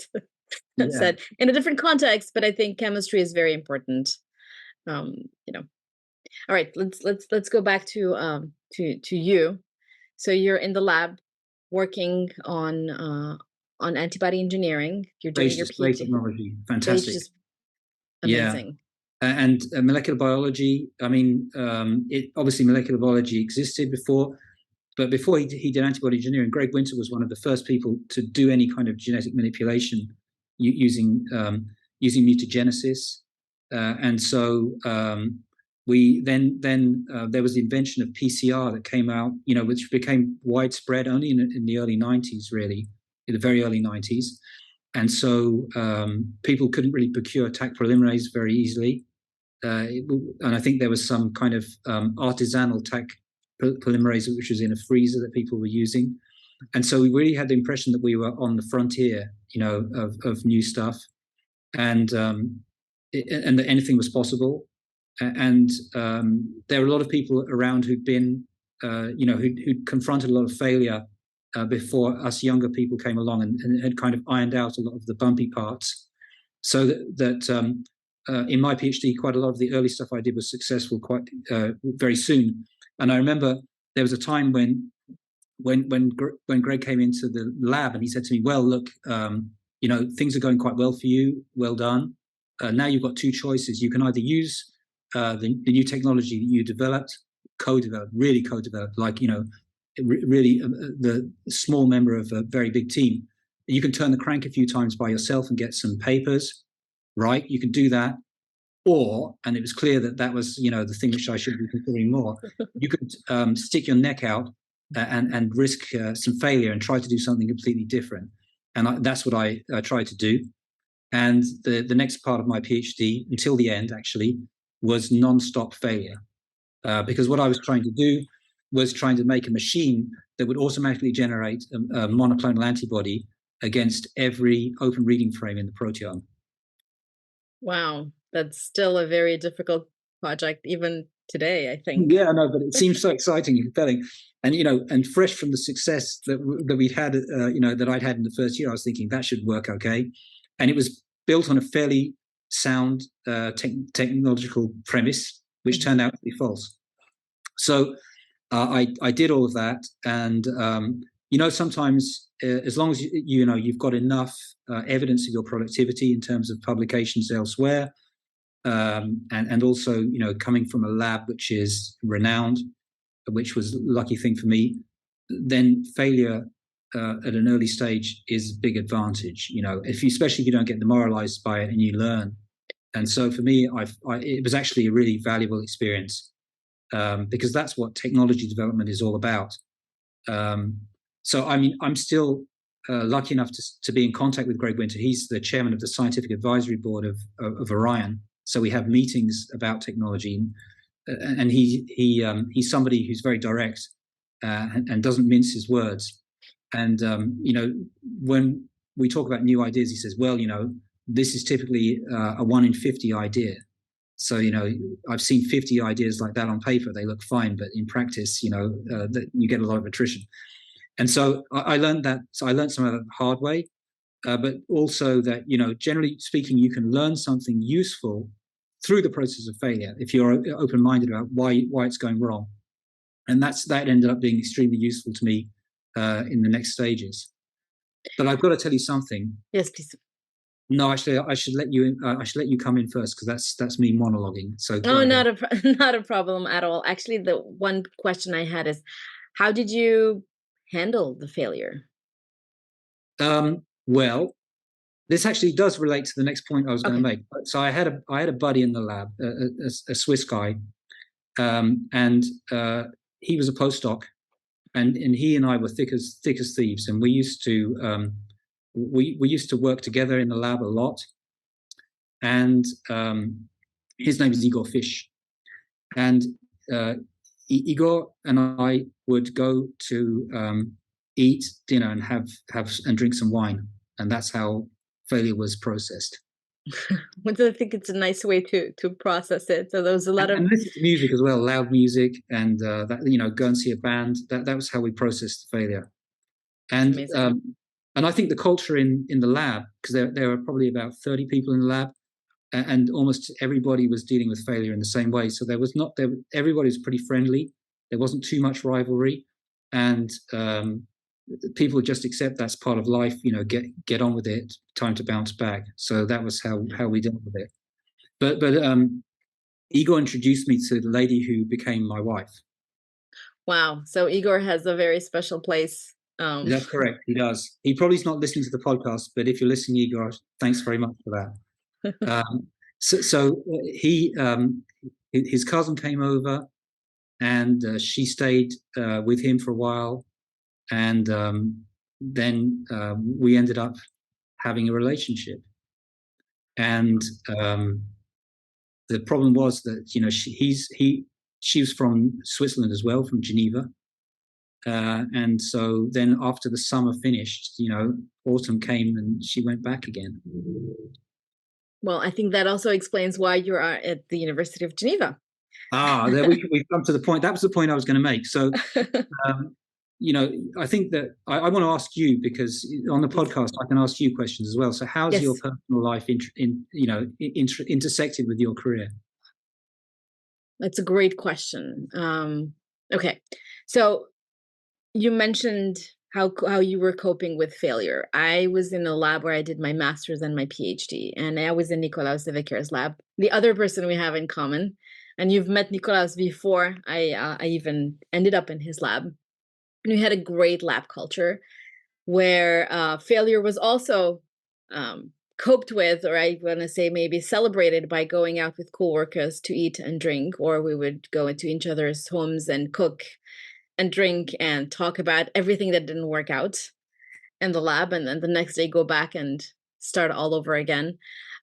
said in a different context. But I think chemistry is very important. All right, let's go back to you. So you're in the lab working on antibody engineering. You're doing your PhD. Technology, fantastic. Just amazing. Yeah. And molecular biology. Obviously molecular biology existed before, but before he did antibody engineering, Greg Winter was one of the first people to do any kind of genetic manipulation using mutagenesis, and so. We then there was the invention of PCR that came out, which became widespread only in the early 90s, really, in the very early 90s. And so people couldn't really procure Taq polymerase very easily. And I think there was some kind of artisanal Taq polymerase, which was in a freezer that people were using. And so we really had the impression that we were on the frontier, of new stuff, and that anything was possible. And there are a lot of people around who'd been, who'd confronted a lot of failure before us younger people came along, and had kind of ironed out a lot of the bumpy parts. So that in my PhD, quite a lot of the early stuff I did was successful quite very soon. And I remember there was a time when Greg came into the lab, and he said to me, "Well, look, things are going quite well for you. Well done. Now you've got two choices. You can either use the new technology that you developed, really co-developed, like, really the small member of a very big team. You can turn the crank a few times by yourself and get some papers, right? You can do that. Or, and it was clear that was, the thing which I should be considering more, you could stick your neck out and risk some failure and try to do something completely different." And that's what I tried to do. And the next part of my PhD, until the end, actually, was non-stop failure, because what I was trying to do was trying to make a machine that would automatically generate a monoclonal antibody against every open reading frame in the proteome. Wow. That's still a very difficult project, even today, I think. Yeah, I know, but it seems so exciting and compelling, and and fresh from the success that we'd had, that I'd had in the first year. I was thinking that should work okay, and it was built on a fairly sound technological premise, which turned out to be false. So I did all of that, and sometimes as long as you've got enough evidence of your productivity in terms of publications elsewhere, and also coming from a lab which is renowned, which was a lucky thing for me, then failure at an early stage is a big advantage. Especially if you don't get demoralized by it and you learn. And so for me, it was actually a really valuable experience, because that's what technology development is all about. So I mean, I'm still lucky enough to be in contact with Greg Winter. He's the chairman of the scientific advisory board of Orion. So we have meetings about technology, and he's somebody who's very direct, and doesn't mince his words. And when we talk about new ideas, he says, well, this is typically a 1 in 50 idea. So I've seen 50 ideas like that on paper. They look fine, but in practice, that you get a lot of attrition. And so I learned that. So I learned some of that the hard way, but also that generally speaking, you can learn something useful through the process of failure if you're open-minded about why it's going wrong. And that ended up being extremely useful to me in the next stages. But I've got to tell you something. Yes, please. No, actually, I should let you. I should let you come in first, because that's me monologuing. So oh, not a problem at all. Actually, the one question I had is, how did you handle the failure? Well, this actually does relate to the next point I was going to make. So I had a buddy in the lab, a Swiss guy, and he was a postdoc, and he and I were thick as thieves, and we used to we used to work together in the lab a lot. And his name is Igor Fish, and Igor and I would go to eat dinner and have and drink some wine, and that's how failure was processed. I think it's a nice way to process it. So there was a lot and listen to music as well, loud music, and that go and see a band. That was how we processed the failure. And and I think the culture in the lab, because there were probably about 30 people in the lab, and almost everybody was dealing with failure in the same way. So everybody was pretty friendly. There wasn't too much rivalry, and people just accept that's part of life. Get on with it. Time to bounce back. So that was how we dealt with it. But Igor introduced me to the lady who became my wife. Wow. So Igor has a very special place. That's correct. He does. He probably is not listening to the podcast, but if you're listening, Igor, thanks very much for that. So his cousin came over, and she stayed with him for a while, and then we ended up having a relationship. And the problem was that she was from Switzerland as well, from Geneva, and so then after the summer finished, autumn came and she went back again. Well, I think that also explains why you are at the University of Geneva. There we've come to the point. That was the point I was going to make. So, I think that I want to ask you, because on the podcast I can ask you questions as well. So, how's your personal life intersected with your career? That's a great question. Okay, so you mentioned how you were coping with failure. I was in a lab where I did my master's and my PhD, and I was in Nicolas de Vecchier's lab, the other person we have in common. And you've met Nicolas before. I even ended up in his lab. And we had a great lab culture where failure was also coped with, or I want to say maybe celebrated, by going out with coworkers to eat and drink, or we would go into each other's homes and cook and drink and talk about everything that didn't work out in the lab, and then the next day go back and start all over again.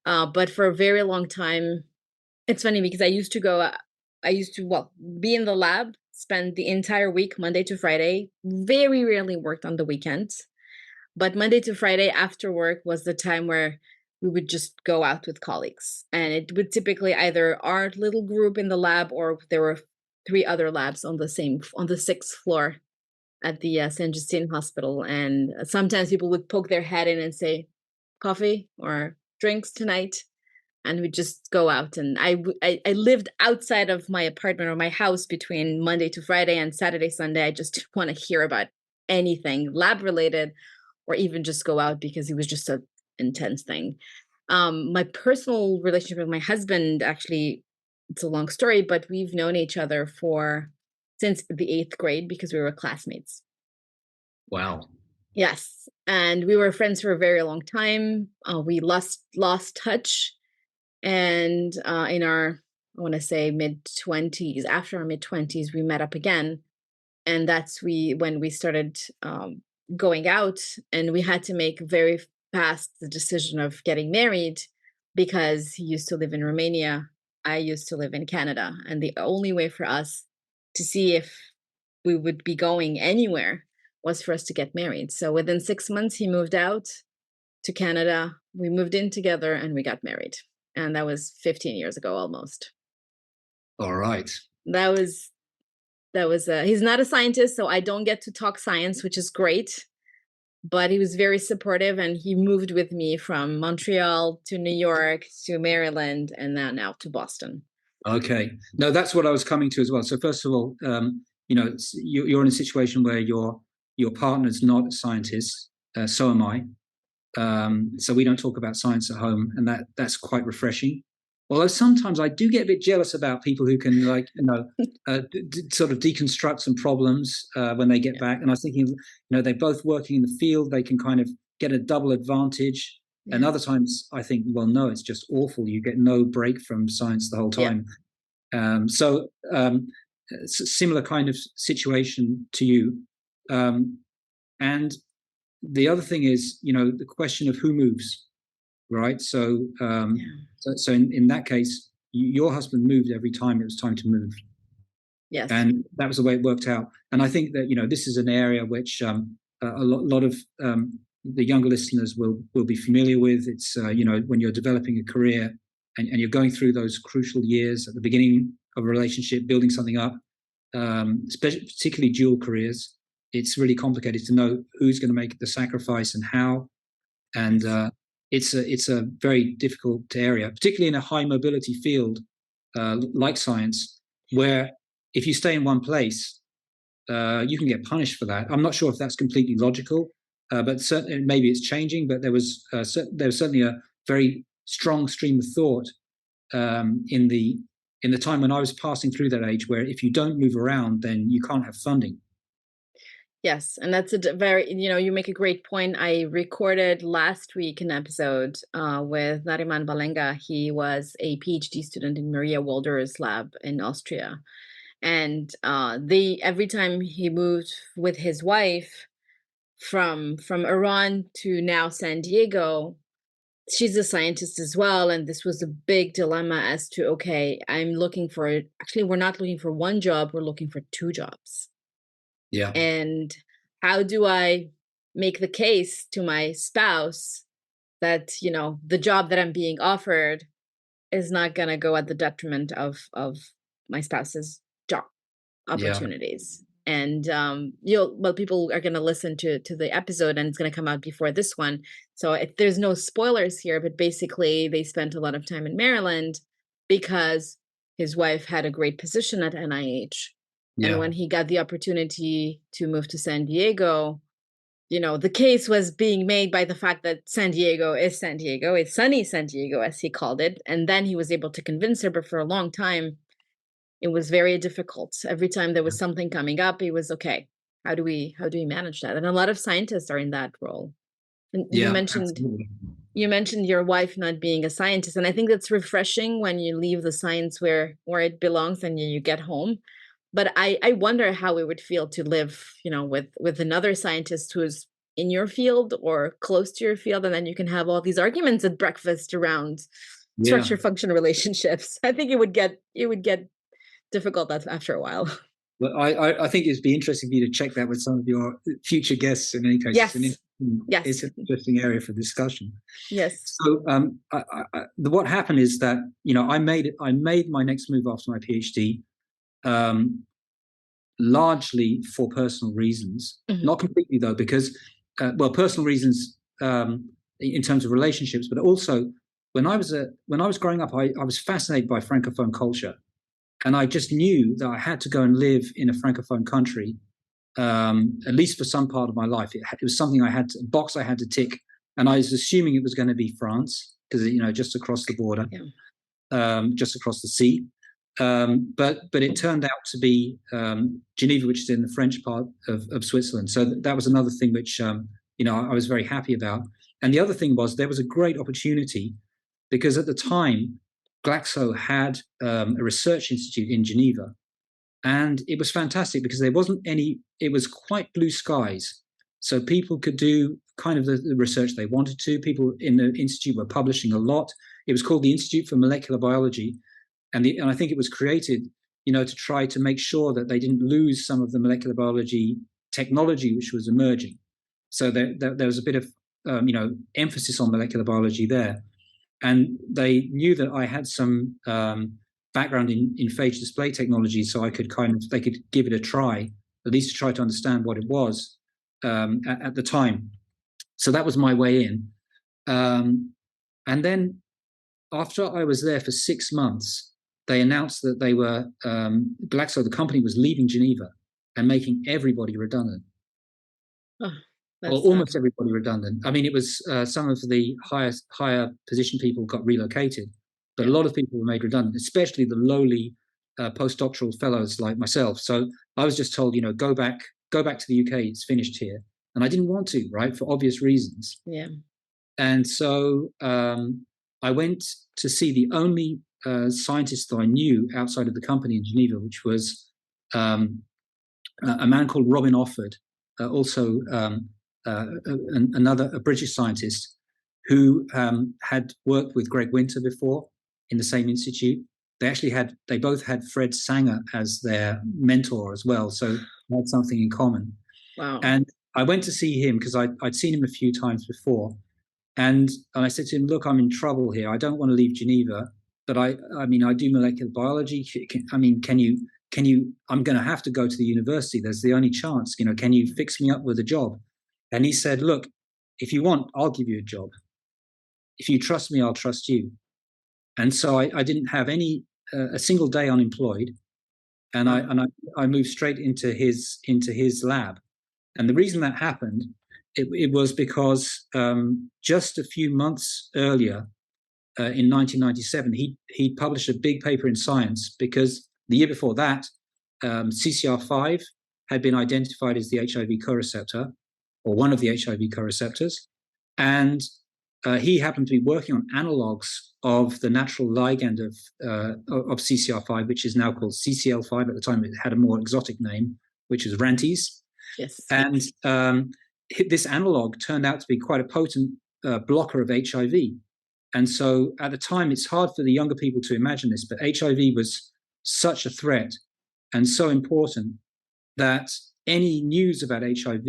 But for a very long time, it's funny because I used to be in the lab, spend the entire week, Monday to Friday, very rarely worked on the weekends. But Monday to Friday after work was the time where we would just go out with colleagues, and it would typically either our little group in the lab, or there were 3 other labs on the 6th floor at the Saint Justine Hospital. And sometimes people would poke their head in and say, "Coffee or drinks tonight?" And we'd just go out. And I lived outside of my apartment or my house between Monday to Friday, and Saturday, Sunday. I just didn't want to hear about anything lab related, or even just go out, because it was just an intense thing. My personal relationship with my husband, actually, it's a long story, but we've known each other since the 8th grade, because we were classmates. Wow. Yes, and we were friends for a very long time. We lost touch, and in our, I want to say, mid-20s, after our mid-20s, we met up again, and that's when we started going out, and we had to make very fast the decision of getting married, because he used to live in Romania, I used to live in Canada, and the only way for us to see if we would be going anywhere was for us to get married. So within 6 months, he moved out to Canada. We moved in together and we got married. And that was 15 years ago almost. All right. That was he's not a scientist, so I don't get to talk science, which is great. But he was very supportive, and he moved with me from Montreal to New York to Maryland, and now to Boston. Okay. No, that's what I was coming to as well. So first of all, you're in a situation where your partner's not a scientist. So am I. So we don't talk about science at home, and that's quite refreshing. Although sometimes I do get a bit jealous about people who can, sort of deconstruct some problems when they get back. And I was thinking, they're both working in the field, they can kind of get a double advantage. Yeah. And other times I think, well, no, it's just awful. You get no break from science the whole time. Yeah. It's a similar kind of situation to you. And the other thing is, the question of who moves, right? So, so in that case, your husband moved every time it was time to move. Yes. And that was the way it worked out. And I think that, this is an area which a lot of the younger listeners will be familiar with. It's, when you're developing a career and you're going through those crucial years at the beginning of a relationship, building something up, particularly dual careers, it's really complicated to know who's going to make the sacrifice and how. And it's a very difficult area, particularly in a high mobility field like science, where if you stay in one place, you can get punished for that. I'm not sure if that's completely logical, but certainly maybe it's changing. But there was certainly a very strong stream of thought in the time when I was passing through that age, where if you don't move around, then you can't have funding. Yes, and that's a very, you make a great point. I recorded last week an episode with Nariman Balenga. He was a PhD student in Maria Walder's lab in Austria. And every time he moved with his wife from Iran to now San Diego, she's a scientist as well. And this was a big dilemma as to, okay, actually, we're not looking for one job, we're looking for 2 jobs. Yeah. And how do I make the case to my spouse that, the job that I'm being offered is not going to go at the detriment of my spouse's job opportunities? Yeah. And people are going to listen to the episode, and it's going to come out before this one. So there's no spoilers here, but basically they spent a lot of time in Maryland because his wife had a great position at NIH. Yeah. And when he got the opportunity to move to San Diego, the case was being made by the fact that San Diego is San Diego. It's sunny San Diego, as he called it. And then he was able to convince her, but for a long time, it was very difficult. Every time there was something coming up, it was, okay, how do we manage that? And a lot of scientists are in that role. And yeah, you mentioned your wife not being a scientist. And I think that's refreshing when you leave the science where it belongs and you get home. But I wonder how it would feel to live, with another scientist who's in your field or close to your field, and then you can have all these arguments at breakfast around structure function relationships. I think it would get difficult after a while. Well, I think it'd be interesting for you to check that with some of your future guests in any case. Yes. Yes. It's an interesting area for discussion. Yes. So what happened is that, I made my next move after my PhD, largely for personal reasons, not completely though, because personal reasons in terms of relationships, but also when I was growing up, I was fascinated by Francophone culture, and I just knew that I had to go and live in a Francophone country, at least for some part of my life. It was something a box I had to tick, and I was assuming it was going to be France because just across the border, just across the sea. But it turned out to be Geneva, which is in the French part of Switzerland. So that was another thing which I was very happy about. And the other thing was there was a great opportunity because at the time Glaxo had a research institute in Geneva, and it was fantastic because there wasn't any. It was quite blue skies, so people could do kind of the research they wanted to. People in the institute were publishing a lot. It was called the Institute for Molecular Biology. And I think it was created, to try to make sure that they didn't lose some of the molecular biology technology which was emerging. So there was a bit of, emphasis on molecular biology there. And they knew that I had some background in phage display technology, so they could give it a try, at least to try to understand what it was at the time. So that was my way in. And then after I was there for 6 months, they announced that they were, Glaxo, the company, was leaving Geneva and making everybody redundant. Oh, or almost everybody redundant. I mean, it was some of the higher position people got relocated, but a lot of people were made redundant, especially the lowly postdoctoral fellows like myself. So I was just told, go back to the UK. It's finished here. And I didn't want to, right, for obvious reasons. Yeah. And so I went to see the only scientist that I knew outside of the company in Geneva, which was a man called Robin Offord, also a British scientist who had worked with Greg Winter before in the same institute. They both had Fred Sanger as their mentor as well, so they had something in common. Wow. And I went to see him because I'd seen him a few times before. And I said to him, look, I'm in trouble here. I don't want to leave Geneva, but I do molecular biology. Can you, I'm going to have to go to the university. There's the only chance, can you fix me up with a job? And he said, look, if you want, I'll give you a job. If you trust me, I'll trust you. And so I didn't have a single day unemployed. And I moved straight into his lab. And the reason that happened, it was because just a few months earlier, in 1997, he published a big paper in Science because the year before that, CCR5 had been identified as the HIV co-receptor, or one of the HIV co-receptors, and he happened to be working on analogs of the natural ligand of CCR5, which is now called CCL5. At the time, it had a more exotic name, which is Rantes. Yes. And this analog turned out to be quite a potent blocker of HIV. And so at the time, it's hard for the younger people to imagine this, but HIV was such a threat and so important that any news about HIV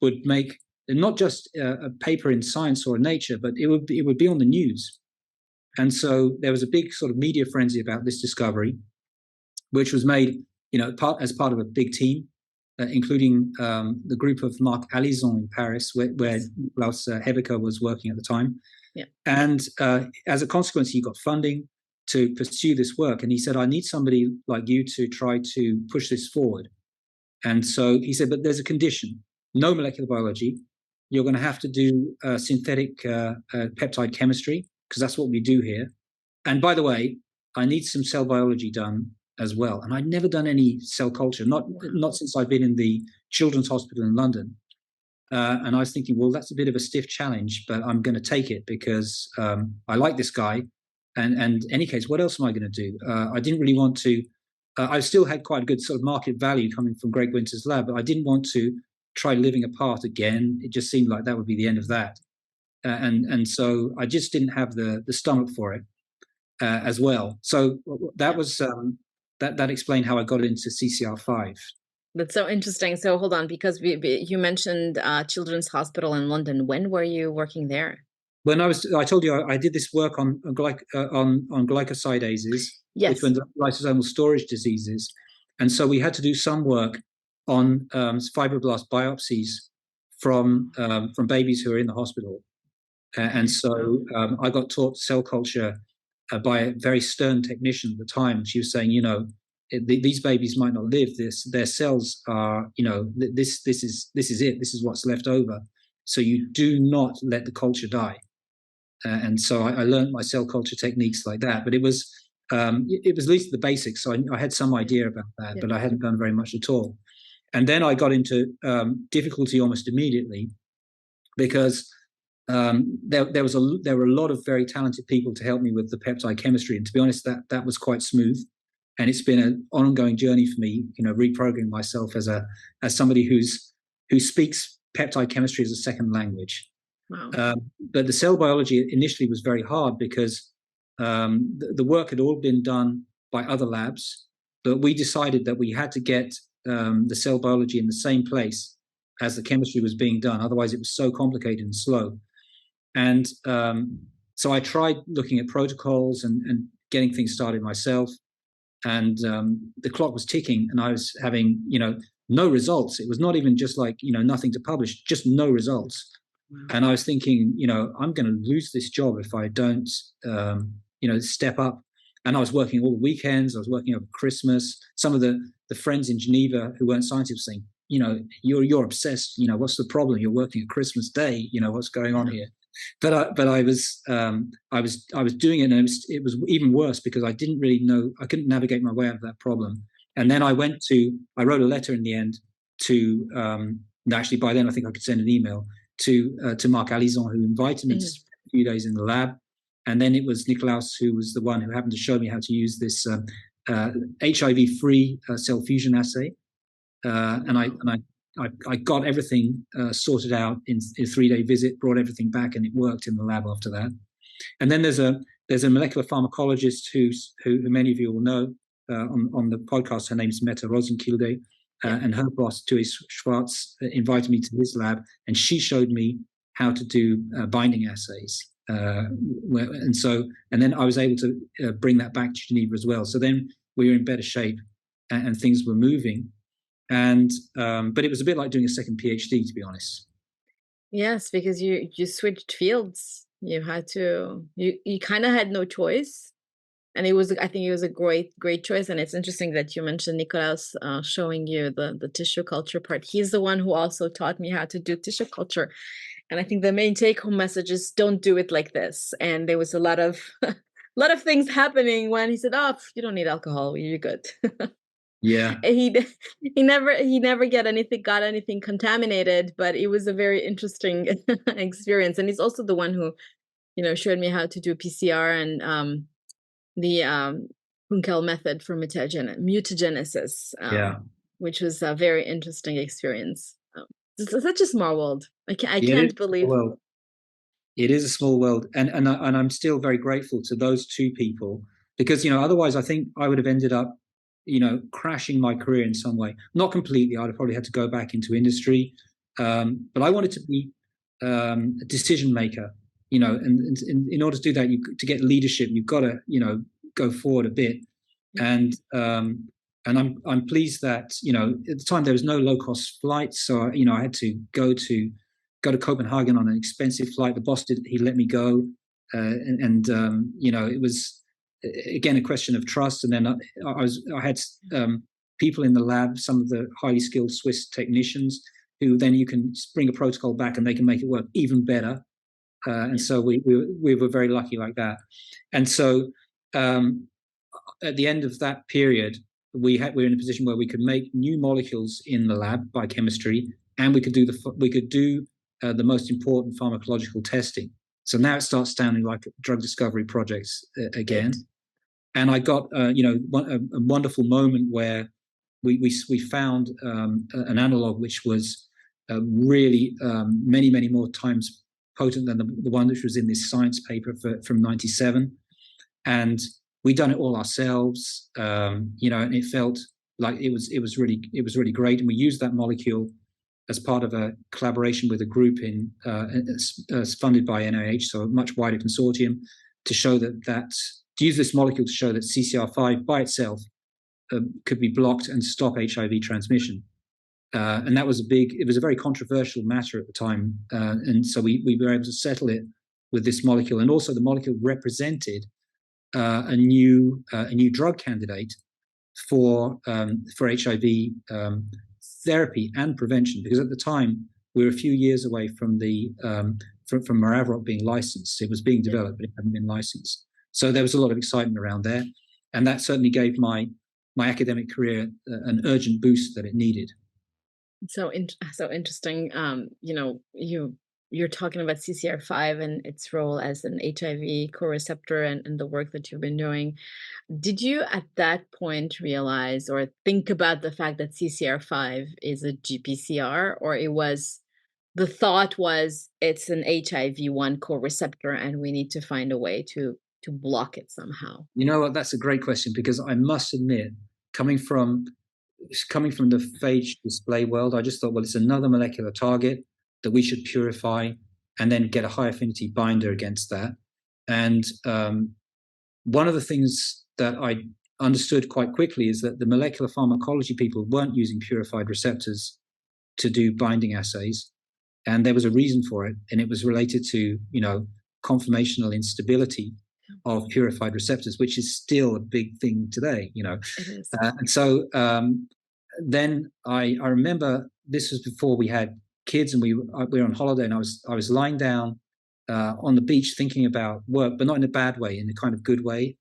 would make not just a paper in Science or Nature, but it would be on the news. And so there was a big sort of media frenzy about this discovery, which was made, as part of a big team, including the group of Marc Alison in Paris, where Klaus Heveker was working at the time. Yeah. And as a consequence, he got funding to pursue this work. And he said, I need somebody like you to try to push this forward. And so he said, but there's a condition, no molecular biology. You're going to have to do synthetic peptide chemistry, because that's what we do here. And by the way, I need some cell biology done as well. And I'd never done any cell culture, not since I'd been in the Children's Hospital in London. And I was thinking, well, that's a bit of a stiff challenge, but I'm going to take it because I like this guy. And in any case, what else am I going to do? I didn't really want to. I still had quite a good sort of market value coming from Greg Winter's lab, but I didn't want to try living apart again. It just seemed like that would be the end of that. And so I just didn't have the stomach for it as well. So that was that explained how I got into CCR5. That's so interesting. So hold on, because you mentioned Children's Hospital in London. When were you working there? When I told you I did this work on glycosidases, which Yes. were lysosomal storage diseases, and so we had to do some work on fibroblast biopsies from babies who are in the hospital, and so I got taught cell culture by a very stern technician at the time. She was saying, these babies might not live. Their cells are, this is it. This is what's left over. So you do not let the culture die. And so I learned my cell culture techniques like that. But it was at least the basics. So I had some idea about that, but I hadn't done very much at all. And then I got into difficulty almost immediately because there were a lot of very talented people to help me with the peptide chemistry. And to be honest, that was quite smooth. And it's been an ongoing journey for me, reprogramming myself as somebody who speaks peptide chemistry as a second language. Wow. But the cell biology initially was very hard because the work had all been done by other labs, but we decided that we had to get the cell biology in the same place as the chemistry was being done. Otherwise, it was so complicated and slow. And so I tried looking at protocols and getting things started myself. And the clock was ticking, and I was having, no results. It was not even just like, nothing to publish, just no results. And I was thinking, I'm going to lose this job if I don't, step up. And I was working all the weekends. I was working over Christmas. Some of the friends in Geneva who weren't scientists saying, you're obsessed. What's the problem? You're working at Christmas Day. What's going on here? But I was doing it, and it was even worse because I didn't really know. I couldn't navigate my way out of that problem. And then I wrote a letter in the end to. Actually, by then I think I could send an email to Marc Alizon, who invited me to spend a few days in the lab. And then it was Nikolaus who was the one who happened to show me how to use this HIV-free cell fusion assay. And I got everything sorted out in a 3-day visit, brought everything back, and it worked in the lab after that. And then there's a molecular pharmacologist who many of you will know on the podcast. Her name's Mette Rosenkilde. And her boss, Tui Schwartz, invited me to his lab, and she showed me how to do binding assays. And then I was able to bring that back to Geneva as well. So then we were in better shape, and things were moving. And but it was a bit like doing a second PhD, to be honest. Yes, because you switched fields. You had to. You kind of had no choice. And I think it was a great choice. And it's interesting that you mentioned Nikolaus showing you the tissue culture part. He's the one who also taught me how to do tissue culture. And I think the main take-home message is don't do it like this. And there was a lot of things happening when he said, "Oh, you don't need alcohol. You're good." Yeah. He never got anything contaminated, but it was a very interesting experience. And he's also the one who, showed me how to do PCR and the Hunkel method for mutagenesis, which was a very interesting experience. It's such a small world. I can't believe. It is a small world, and I'm still very grateful to those two people because otherwise I think I would have ended up crashing my career in some way. Not completely. I'd have probably had to go back into industry, but I wanted to be a decision maker. And in order to do that, to get leadership, you've got to, go forward a bit. And I'm pleased that, at the time there was no low cost flights. So, I had to go to Copenhagen on an expensive flight. The boss he let me go. It was, again, a question of trust. And then I had people in the lab, some of the highly skilled Swiss technicians who then you can bring a protocol back and they can make it work even better. And so we were very lucky like that. And so at the end of that period, we were in a position where we could make new molecules in the lab by chemistry, and we could do the most important pharmacological testing. So now it starts sounding like drug discovery projects again. And I got a wonderful moment where we found an analog which was really many more times potent than the one which was in this science paper from 97. And we'd done it all ourselves, and it felt like it was really great, and we used that molecule as part of a collaboration with a group funded by NIH, so a much wider consortium, to show to use this molecule to show that CCR5 by itself could be blocked and stop HIV transmission. And that was it was a very controversial matter at the time. And so we were able to settle it with this molecule. And also the molecule represented a new drug candidate for HIV therapy and prevention, because at the time we were a few years away from from Maravroc being licensed. It was being developed, but it hadn't been licensed. So there was a lot of excitement around there, and that certainly gave my academic career an urgent boost that it needed. So interesting. You're talking about CCR5 and its role as an HIV co-receptor and the work that you've been doing. Did you at that point realize or think about the fact that CCR5 is a GPCR, or the thought was it's an HIV-1 co-receptor and we need to find a way to block it somehow? You know what? That's a great question, because I must admit, coming from the phage display world, I just thought, well, it's another molecular target that we should purify and then get a high affinity binder against that. And one of the things that I understood quite quickly is that the molecular pharmacology people weren't using purified receptors to do binding assays. And there was a reason for it. And it was related to, conformational instability of purified receptors, which is still a big thing today, It is. And so then I remember this was before we had kids, and we were on holiday, and I was lying down on the beach thinking about work, but not in a bad way, in a kind of good way.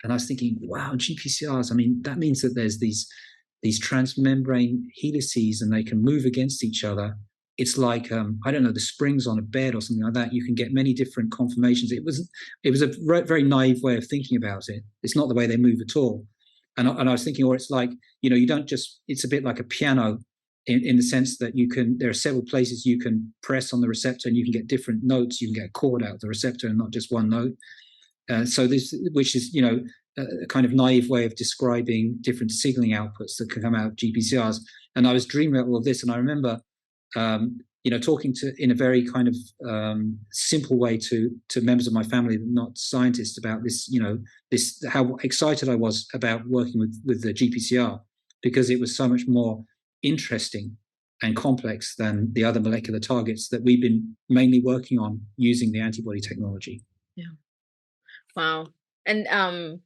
And I was thinking, wow, GPCRs, I mean, that means that there's these transmembrane helices and they can move against each other. It's like, I don't know, the springs on a bed or something like that. You can get many different conformations. It was a very naive way of thinking about it. It's not the way they move at all. And I was thinking, or it's like, you don't just, it's a bit like a piano in the sense that there are several places you can press on the receptor and you can get different notes. You can get a chord out of the receptor and not just one note. So this, which is, a kind of naive way of describing different signaling outputs that can come out of GPCRs. And I was dreaming about all of this. And I remember, talking in a very kind of simple way to members of my family, not scientists, about this, how excited I was about working with the GPCR, because it was so much more interesting and complex than the other molecular targets that we've been mainly working on using the antibody technology. Yeah. Wow. And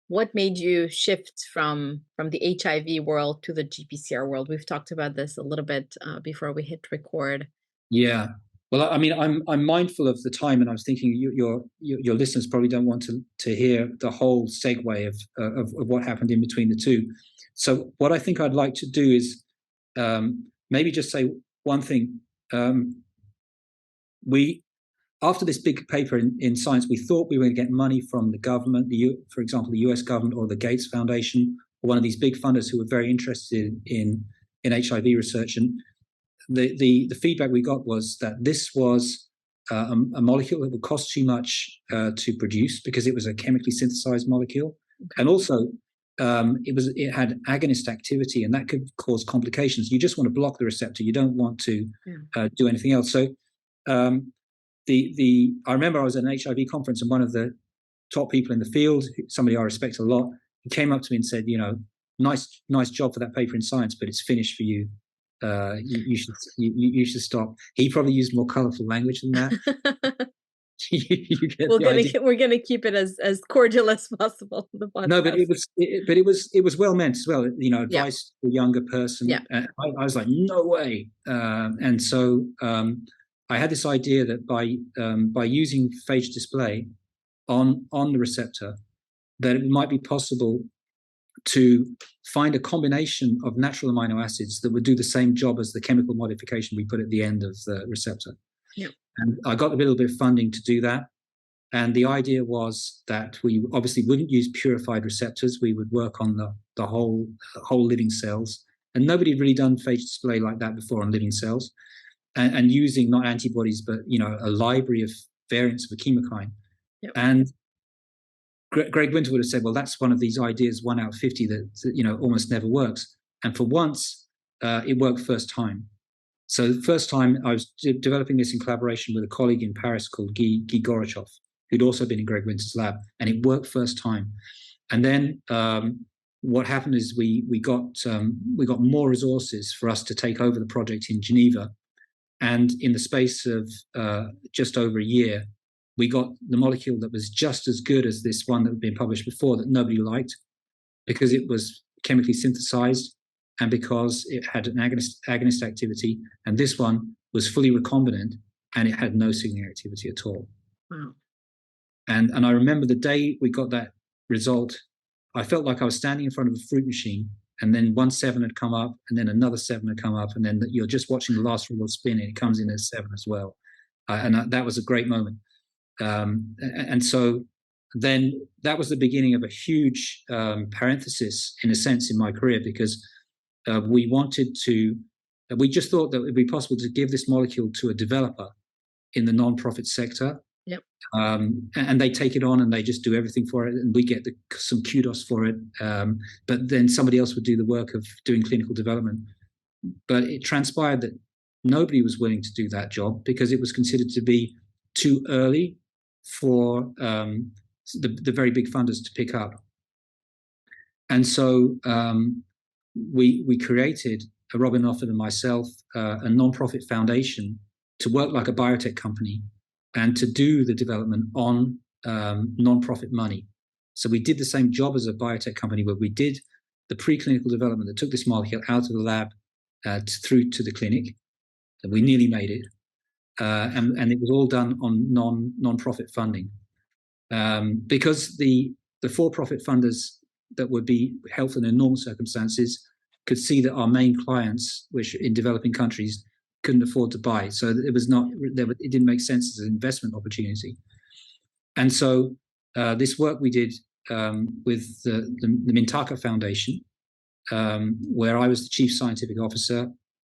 what made you shift from the HIV world to the GPCR world? We've talked about this a little bit before we hit record. Yeah. Well, I mean, I'm mindful of the time, and I was thinking your listeners probably don't want to hear the whole segue of what happened in between the two. So what I think I'd like to do is maybe just say one thing. After this big paper in Science, we thought we were going to get money from the government, for example, the US government or the Gates Foundation, or one of these big funders who were very interested in HIV research. And the feedback we got was that this was a molecule that would cost too much to produce, because it was a chemically synthesized molecule. Okay. And also it had agonist activity, and that could cause complications. You just want to block the receptor. You don't want to do anything else. So I remember I was at an HIV conference, and one of the top people in the field, somebody I respect a lot, he came up to me and said, nice job for that paper in Science, but it's finished for you. You should stop. He probably used more colorful language than that. We're gonna keep it as cordial as possible. No, but it was well meant as well. Advice to a younger person. Yeah. I was like, no way. And so I had this idea that by using phage display on the receptor, that it might be possible to find a combination of natural amino acids that would do the same job as the chemical modification we put at the end of the receptor. Yeah. And I got a little bit of funding to do that. And the idea was that we obviously wouldn't use purified receptors. We would work on the whole living cells. And nobody had really done phage display like that before on living cells. And using not antibodies, but a library of variants of a chemokine. Yep. And Greg Winter would have said, well, that's one of these ideas, 1 out of 50 that almost never works. And for once, it worked first time. So the first time I was developing this in collaboration with a colleague in Paris called Guy Gorochov, who'd also been in Greg Winter's lab, and it worked first time. And then what happened is we got more resources for us to take over the project in Geneva, and in the space of just over a year, we got the molecule that was just as good as this one that had been published before that nobody liked, because it was chemically synthesized and because it had an agonist activity, and this one was fully recombinant and it had no signaling activity at all. Wow. And I remember the day we got that result, I felt like I was standing in front of a fruit machine, and then 1 7 had come up, and then another 7 had come up, and then you're just watching the last roll spin, and it comes in as 7 as well. And that was a great moment. And so then that was the beginning of a huge parenthesis, in a sense, in my career, because we just thought that it would be possible to give this molecule to a developer in the non-profit sector. Yep. And they take it on and they just do everything for it, and we get some kudos for it. But then somebody else would do the work of doing clinical development. But it transpired that nobody was willing to do that job because it was considered to be too early for the very big funders to pick up. And so we created, Robin Offord and myself, a non-profit foundation to work like a biotech company and to do the development on non-profit money. So we did the same job as a biotech company, where we did the preclinical development that took this molecule out of the lab through to the clinic, and we nearly made it. And it was all done on non-profit funding, because the for-profit funders that would be helpful in normal circumstances could see that our main clients, which in developing countries, couldn't afford to buy. So it didn't make sense as an investment opportunity. And so this work we did with the Mintaka Foundation, where I was the chief scientific officer.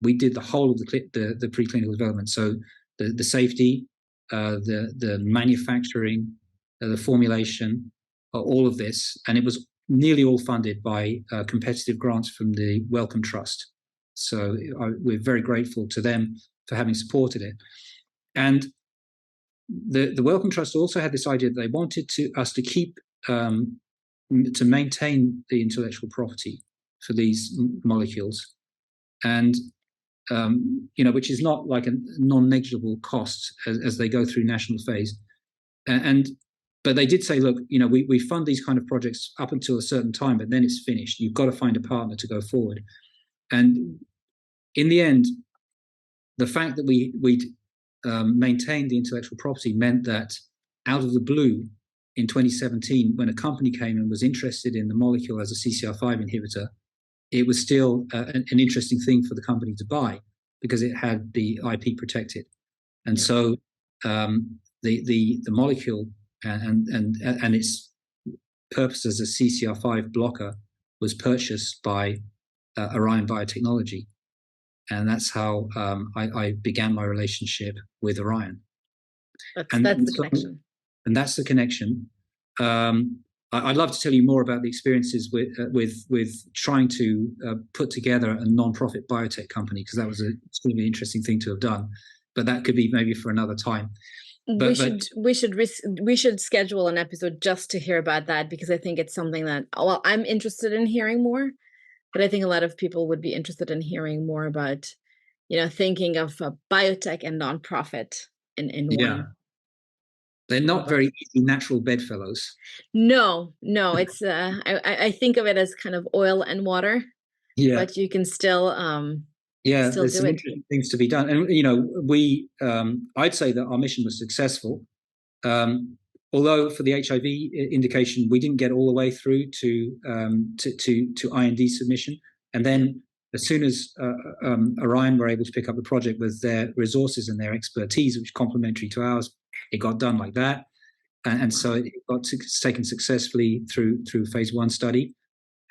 We did the whole of the preclinical development. So the safety, the manufacturing, the formulation, all of this, and it was nearly all funded by competitive grants from the Wellcome Trust. So we're very grateful to them for having supported it. And the Wellcome Trust also had this idea that they wanted us to keep to maintain the intellectual property for these molecules, and which is not like a non-negligible cost as they go through national phase. But they did say, look, we fund these kind of projects up until a certain time, but then it's finished. You've got to find a partner to go forward. And in the end, the fact that we'd maintained the intellectual property meant that out of the blue in 2017, when a company came and was interested in the molecule as a CCR5 inhibitor, it was still an interesting thing for the company to buy because it had the IP protected. And so the molecule and its purpose as a CCR5 blocker was purchased by Orion Biotechnology. And that's how I began my relationship with Orion. That's the connection. And that's the connection. I'd love to tell you more about the experiences with trying to put together a non-profit biotech company, because that was an extremely interesting thing to have done. But that could be maybe for another time. We should schedule an episode just to hear about that, because I think it's something that, well, I'm interested in hearing more, but I think a lot of people would be interested in hearing more about, thinking of biotech and nonprofit in one. They're not very easy natural bedfellows. No, it's I think of it as kind of oil and water. Yeah, but you can still there's some interesting things to be done. And we I'd say that our mission was successful. Although for the HIV indication, we didn't get all the way through to IND submission, and then as soon as Orion were able to pick up the project with their resources and their expertise, which is complementary to ours, it got done like that, and so it got taken successfully through phase 1 study,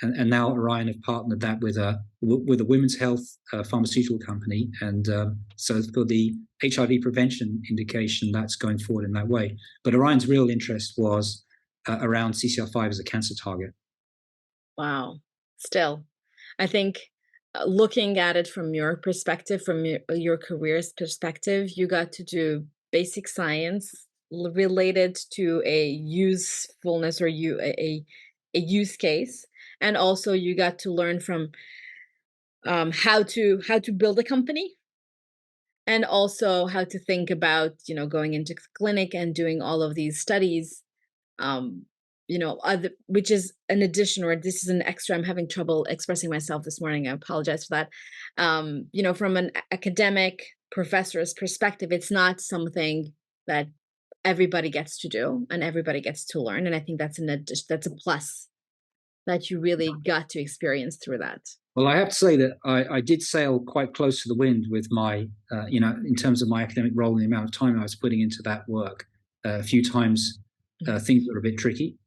and now Orion have partnered that with a women's health pharmaceutical company, and so for the HIV prevention indication, that's going forward in that way. But Orion's real interest was around CCR5 as a cancer target. Wow. Still, I think looking at it from your perspective, from your career's perspective, you got to do basic science related to a usefulness or a use case, and also you got to learn from how to build a company, and also how to think about going into clinic and doing all of these studies, um other, which is an addition, or this is an extra. I'm having trouble expressing myself this morning, I apologize for that. From an academic professor's perspective, it's not something that everybody gets to do and everybody gets to learn, and I think that's an addition, that's a plus that you really got to experience through that. Well, I have to say that I did sail quite close to the wind with my, in terms of my academic role and the amount of time I was putting into that work. A few times, things were a bit tricky,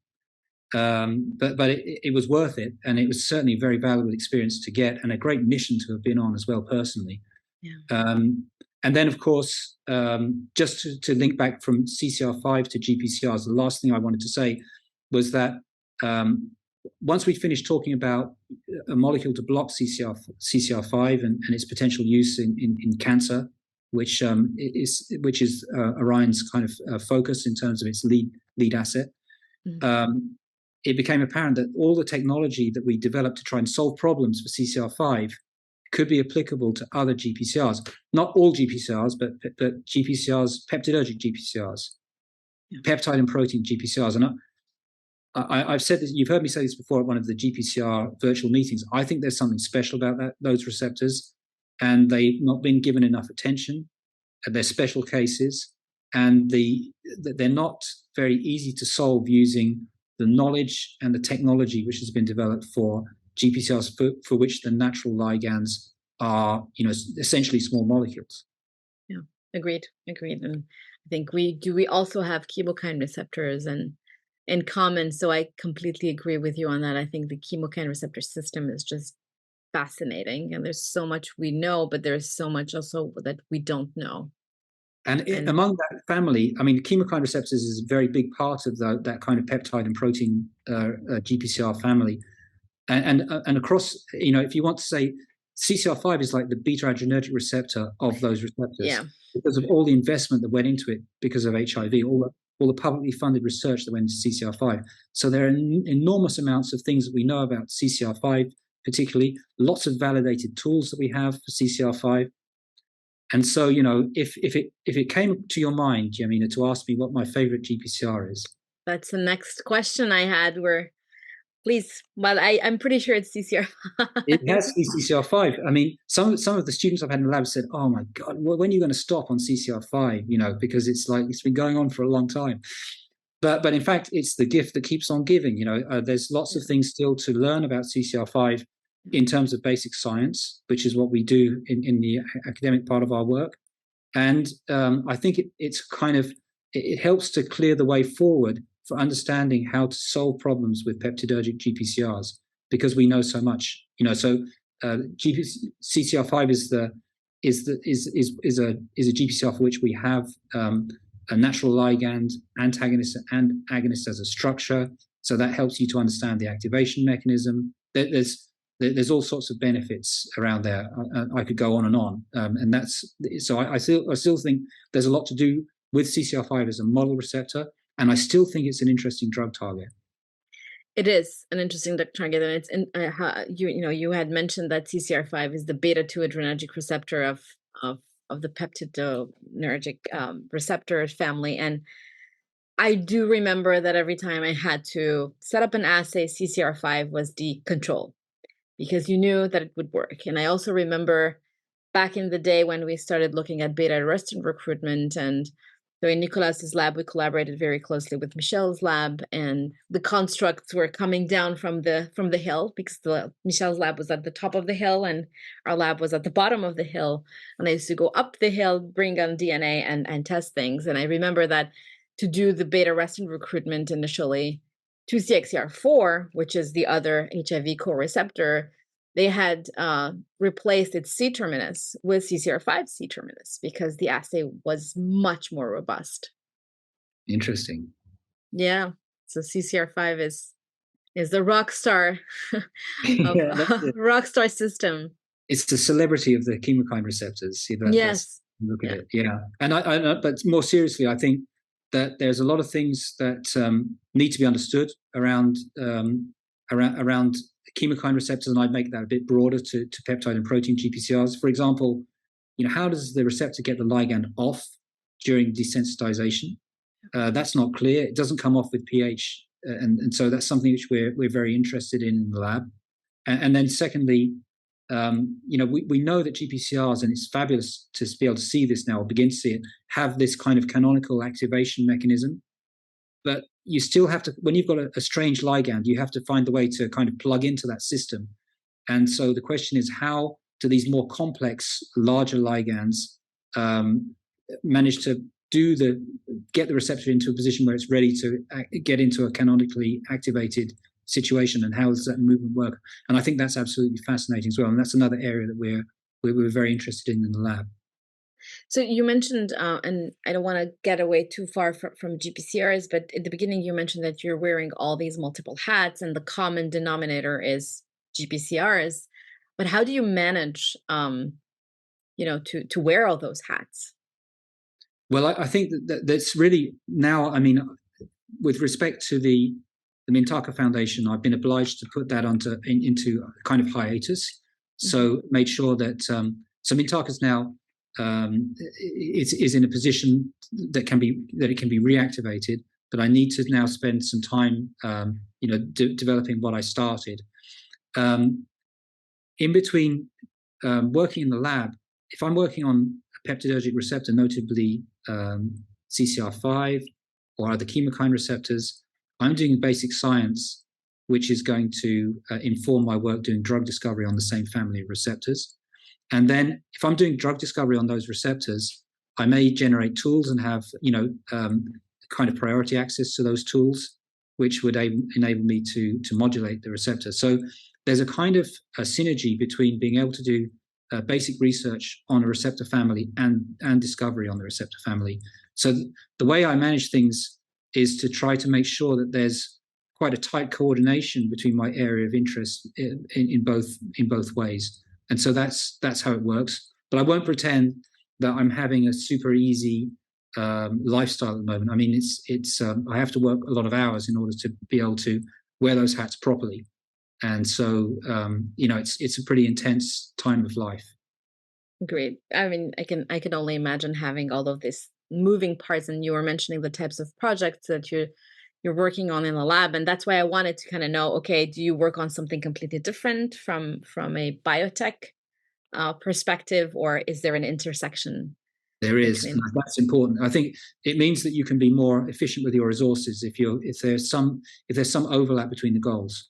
but it was worth it, and it was certainly a very valuable experience to get, and a great mission to have been on as well personally. Yeah. And then, of course, just to link back from CCR5 to GPCRs, the last thing I wanted to say was that once we finished talking about a molecule to block CCR5 and its potential use in cancer, which is Orion's kind of focus in terms of its lead asset, it became apparent that all the technology that we developed to try and solve problems for CCR5 could be applicable to other GPCRs. Not all GPCRs, but GPCRs, peptidergic GPCRs, peptide and protein GPCRs. And I've said this, you've heard me say this before at one of the GPCR virtual meetings. I think there's something special about those receptors, and they've not been given enough attention. They're special cases, and they're not very easy to solve using the knowledge and the technology which has been developed for GPCRs, for which the natural ligands are, essentially small molecules. Yeah, agreed. And I think we also have chemokine receptors and in common. So I completely agree with you on that. I think the chemokine receptor system is just fascinating, and there's so much we know, but there's so much also that we don't know. And among that family, I mean, chemokine receptors is a very big part of that kind of peptide and protein GPCR family. And across, if you want to say, CCR5 is like the beta adrenergic receptor of those receptors, because of all the investment that went into it because of HIV, all the publicly funded research that went into CCR5. So there are enormous amounts of things that we know about CCR5, particularly lots of validated tools that we have for CCR5. And so, if it came to your mind, Yamina, to ask me what my favorite GPCR is. That's the next question I had. Please, well, I'm pretty sure it's CCR5. It has to be CCR5. I mean, some of the students I've had in the lab said, "Oh my God, when are you going to stop on CCR5?" Because it's been going on for a long time. But in fact, it's the gift that keeps on giving. There's lots of things still to learn about CCR5 in terms of basic science, which is what we do in the academic part of our work. And I think it helps to clear the way forward for understanding how to solve problems with peptidergic GPCRs, because we know so much. CCR5 is a GPCR for which we have a natural ligand, antagonist and agonist as a structure. So that helps you to understand the activation mechanism. There's all sorts of benefits around there. I could go on and on, and that's so. I still think there's a lot to do with CCR5 as a model receptor, and I still think it's an interesting drug target. It is an interesting drug target, and it's you had mentioned that CCR5 is the beta 2 adrenergic receptor of the peptidonergic receptor family, and I do remember that every time I had to set up an assay, CCR5 was the control, because you knew that it would work. And I also remember back in the day when we started looking at beta arrestin recruitment, and so in Nicolas's lab, we collaborated very closely with Michelle's lab, and the constructs were coming down from the hill, because Michelle's lab was at the top of the hill and our lab was at the bottom of the hill. And I used to go up the hill, bring on DNA and test things. And I remember that to do the beta arrestin recruitment initially to CXCR4, which is the other HIV co-receptor, they had replaced its C terminus with CCR5 C terminus because the assay was much more robust. Interesting. Yeah. So CCR5 is the rock star of Yeah, that's it. rock star system. It's the celebrity of the chemokine receptors. See, that's Yes. look at Yeah. it. Yeah, and but more seriously, I think that there's a lot of things that need to be understood around chemokine receptors, and I'd make that a bit broader to peptide and protein GPCRs. For example, how does the receptor get the ligand off during desensitization? That's not clear. It doesn't come off with pH, and so that's something which we're very interested in the lab. And then secondly, we know that GPCRs, and it's fabulous to be able to see this now, or begin to see it, have this kind of canonical activation mechanism. But you still have to, when you've got a strange ligand, you have to find the way to kind of plug into that system. And so the question is, how do these more complex, larger ligands manage to get the receptor into a position where it's ready to get into a canonically activated situation, and how does that movement work? And I think that's absolutely fascinating as well. And that's another area that we're very interested in the lab. So you mentioned, and I don't want to get away too far from GPCRs, but at the beginning you mentioned that you're wearing all these multiple hats, and the common denominator is GPCRs. But how do you manage, to wear all those hats? Well, I think that's really now. I mean, with respect to the Mintaka Foundation, I've been obliged to put that into a kind of hiatus. So made sure that so Mintaka's now is in a position that it can be reactivated. But I need to now spend some time, developing what I started. In between working in the lab, if I'm working on a peptidergic receptor, notably CCR5 or other chemokine receptors, I'm doing basic science, which is going to inform my work doing drug discovery on the same family of receptors. And then if I'm doing drug discovery on those receptors, I may generate tools and have, kind of priority access to those tools, which would enable me to modulate the receptor. So there's a kind of a synergy between being able to do basic research on a receptor family and discovery on the receptor family. So the way I manage things is to try to make sure that there's quite a tight coordination between my area of interest in both ways. And so that's how it works. But I won't pretend that I'm having a super easy lifestyle at the moment. I mean, it's I have to work a lot of hours in order to be able to wear those hats properly. And so, it's a pretty intense time of life. Great. I mean, I can only imagine having all of these moving parts, and you were mentioning the types of projects that you're working on in the lab, and that's why I wanted to kind of know, okay, do you work on something completely different from a biotech perspective, or is there an intersection? There is, and that's important. I think it means that you can be more efficient with your resources if there's some overlap between the goals.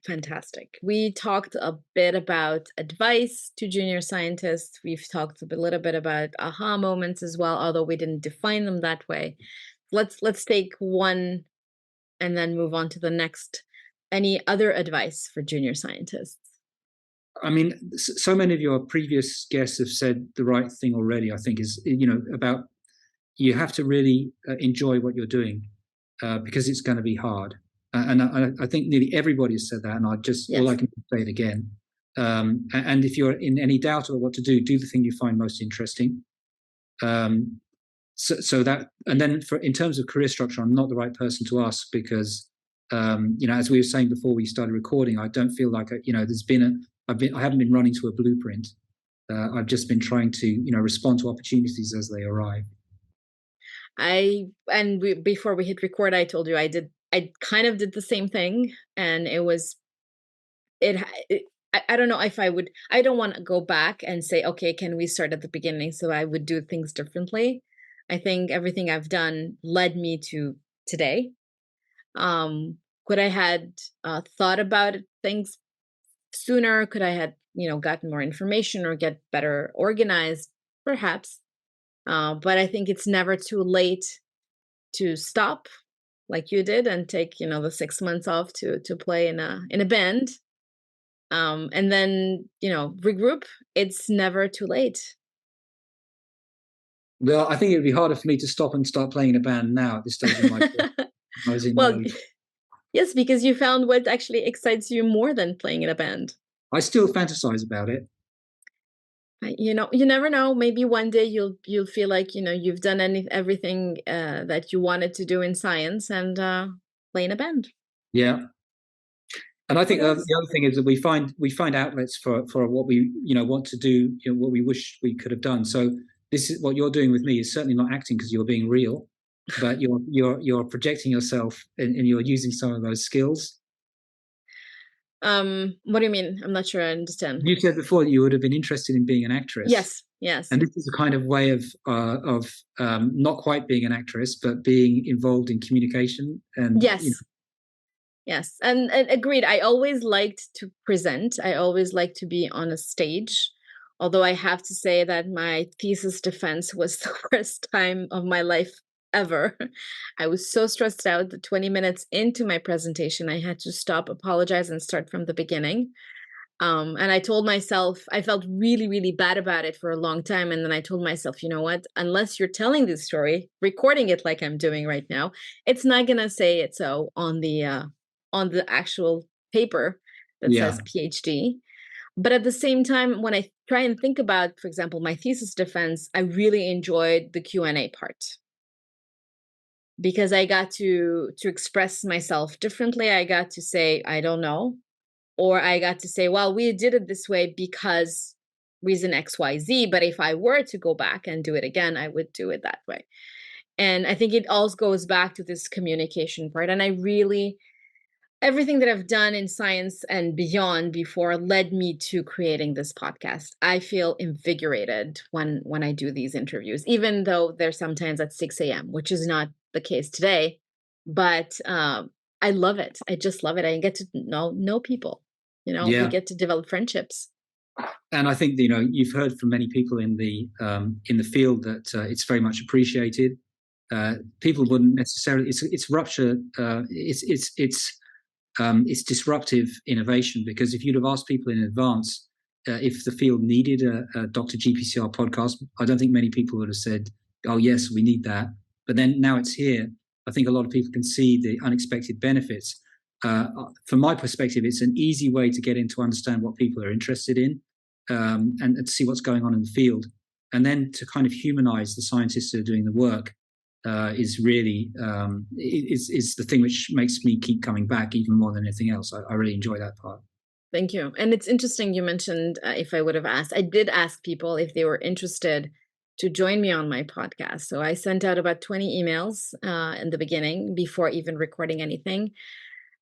Fantastic. We talked a bit about advice to junior scientists. We've talked a little bit about aha moments as well, although we didn't define them that way. Let's take one and then move on to the next. Any other advice for junior scientists? I mean, so many of your previous guests have said the right thing already. I think is about you have to really enjoy what you're doing because it's going to be hard. And I think nearly everybody has said that, and all I can say it again. And if you're in any doubt about what to do the thing you find most interesting. So that, and then in terms of career structure, I'm not the right person to ask because, as we were saying before we started recording, I don't feel like I haven't been running to a blueprint. I've just been trying to respond to opportunities as they arrive. Before we hit record, I told you I kind of did the same thing, and I don't know if I don't want to go back and say, okay, can we start at the beginning? So I would do things differently. I think everything I've done led me to today. Could I had thought about things sooner? Could I had, gotten more information or get better organized? Perhaps. But I think it's never too late to stop like you did and take, the 6 months off to play in a band. And then, regroup. It's never too late. Well, I think it would be harder for me to stop and start playing in a band now at this stage of my career. I was in Well, yes, because you found what actually excites you more than playing in a band. I still fantasize about it. You know, you never know. Maybe one day you'll feel like, you know, you've done everything that you wanted to do in science and play in a band. Yeah. And I think What the else? other thing is that we find outlets for what we want to do, what we wish we could have done. So this is what you're doing with me is certainly not acting because you're being real, but you're projecting yourself and you're using some of those skills. What do you mean? I'm not sure I understand. You said before that you would have been interested in being an actress. Yes. And this is a kind of way of not quite being an actress, but being involved in communication and Yes, and agreed. I always liked to present. I always liked to be on a stage. Although I have to say that my thesis defense was the worst time of my life ever. I was so stressed out that 20 minutes into my presentation, I had to stop, apologize, and start from the beginning. And I told myself, I felt really, really bad about it for a long time. And then I told myself, you know what? Unless you're telling this story, recording it like I'm doing right now, it's not gonna say it so on the actual paper that yeah, says PhD. But at the same time, when I try and think about, for example, my thesis defense, I really enjoyed the Q&A part because I got to express myself differently. I got to say, I don't know, or I got to say, well, we did it this way because reason XYZ, but if I were to go back and do it again, I would do it that way. And I think it all goes back to this communication part. And I really, everything that I've done in science and beyond before led me to creating this podcast. I feel invigorated when I do these interviews, even though they're sometimes at 6 a.m., which is not the case today. But I love it. I just love it. I get to know people. You know, we yeah. get to develop friendships. And I think you've heard from many people in the field that it's very much appreciated. People wouldn't necessarily. It's rupture. It's disruptive innovation because if you'd have asked people in advance if the field needed a Dr. GPCR podcast, I don't think many people would have said, "Oh yes, we need that." But then now it's here. I think a lot of people can see the unexpected benefits. From my perspective, it's an easy way to get in to understand what people are interested in and to see what's going on in the field. And then to kind of humanize the scientists who are doing the work is really is the thing which makes me keep coming back even more than anything else. I really enjoy that part. Thank you. And it's interesting you mentioned if I would have asked, I did ask people if they were interested to join me on my podcast. So I sent out about 20 emails in the beginning before even recording anything.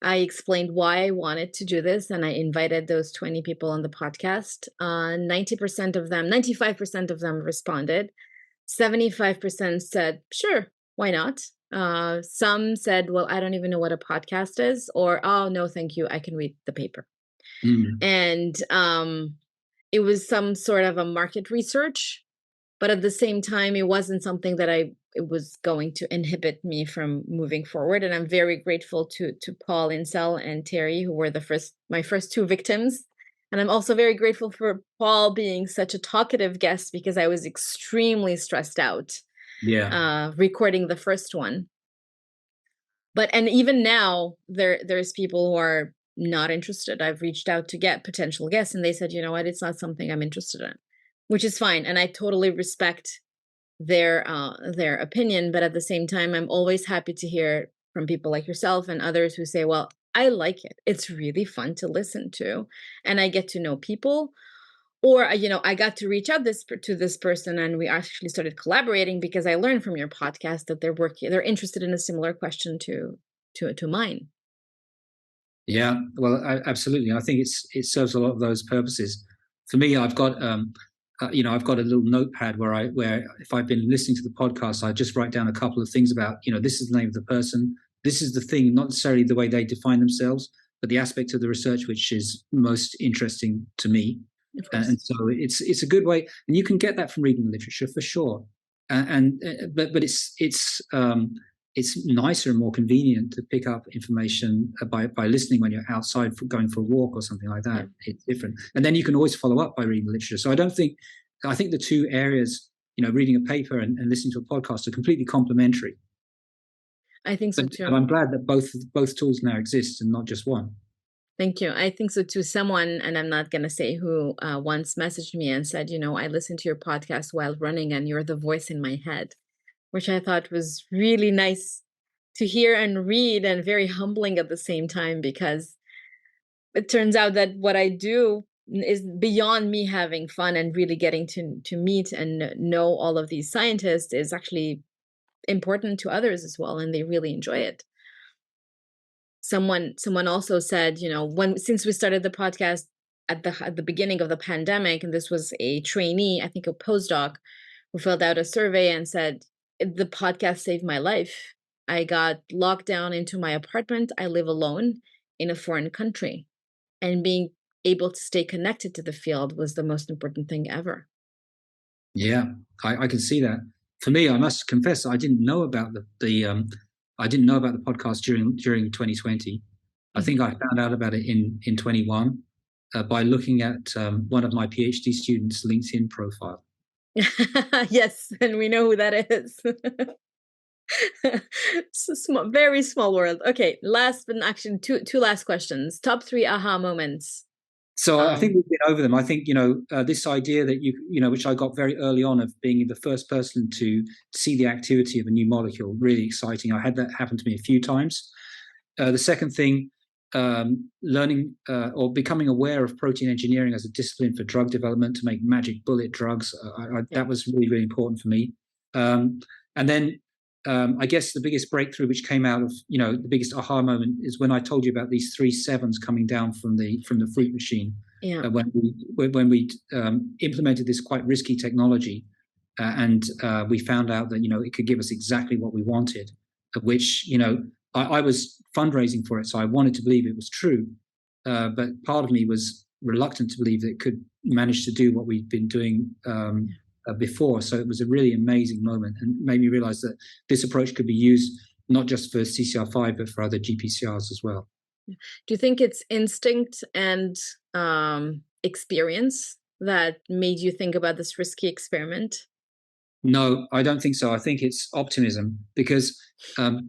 I explained why I wanted to do this, and I invited those 20 people on the podcast. 90% of them, 95% of them responded. 75% said, sure, why not? Some said, well, I don't even know what a podcast is, or, oh, no, thank you, I can read the paper. And it was some sort of a market research, but at the same time, it wasn't something that it was going to inhibit me from moving forward. And I'm very grateful to Paul Insel and Terry, who were my first two victims. And I'm also very grateful for Paul being such a talkative guest because I was extremely stressed out recording the first one. And even now, there's people who are not interested. I've reached out to get potential guests, and they said, you know what, it's not something I'm interested in, which is fine. And I totally respect their opinion, but at the same time, I'm always happy to hear from people like yourself and others who say, well, I like it. It's really fun to listen to, and I get to know people. Or, I got to reach out to this person, and we actually started collaborating because I learned from your podcast that they're interested in a similar question to mine. Yeah, well, absolutely. I think it serves a lot of those purposes. For me, I've got I've got a little notepad where if I've been listening to the podcast, I just write down a couple of things about, this is the name of the person, this is the thing, not necessarily the way they define themselves, but the aspect of the research which is most interesting to me. And so it's a good way, and you can get that from reading the literature for sure. But it's nicer and more convenient to pick up information by listening when you're outside going for a walk or something like that. Yeah. It's different, and then you can always follow up by reading the literature. So I think the two areas, reading a paper and listening to a podcast, are completely complementary. I think so too. And I'm glad that both tools now exist and not just one. Thank you. I think so too. Someone, and I'm not going to say who, once messaged me and said, I listened to your podcast while running and you're the voice in my head, which I thought was really nice to hear and read and very humbling at the same time, because it turns out that what I do is beyond me having fun and really getting to meet and know all of these scientists is actually important to others as well, and they really enjoy it. Someone also said, since we started the podcast at the beginning of the pandemic, and this was a trainee, I think a postdoc, who filled out a survey and said, the podcast saved my life. I got locked down into my apartment. I live alone in a foreign country, and being able to stay connected to the field was the most important thing ever. Yeah, I can see that. For me, I must confess, I didn't know about I didn't know about the podcast during 2020. I think I found out about it in 21 by looking at one of my PhD students' LinkedIn profile. Yes, and we know who that is. Small, very small world. Okay, last but actually two last questions. Top 3 aha moments. So I think we've been over them. I think, this idea that which I got very early on, of being the first person to see the activity of a new molecule, really exciting. I had that happen to me a few times. The second thing, learning or becoming aware of protein engineering as a discipline for drug development to make magic bullet drugs. That was really, really important for me. And then I guess the biggest breakthrough, which came out of, the biggest aha moment, is when I told you about these 3 sevens coming down from the fruit machine. Yeah. When we implemented this quite risky technology, and we found out that it could give us exactly what we wanted, of which I was fundraising for it, so I wanted to believe it was true, but part of me was reluctant to believe that it could manage to do what we'd been doing before. So it was a really amazing moment, and made me realize that this approach could be used not just for CCR5 but for other GPCRs as well. Do you think it's instinct and experience that made you think about this risky experiment? No, I don't think so. I think it's optimism, because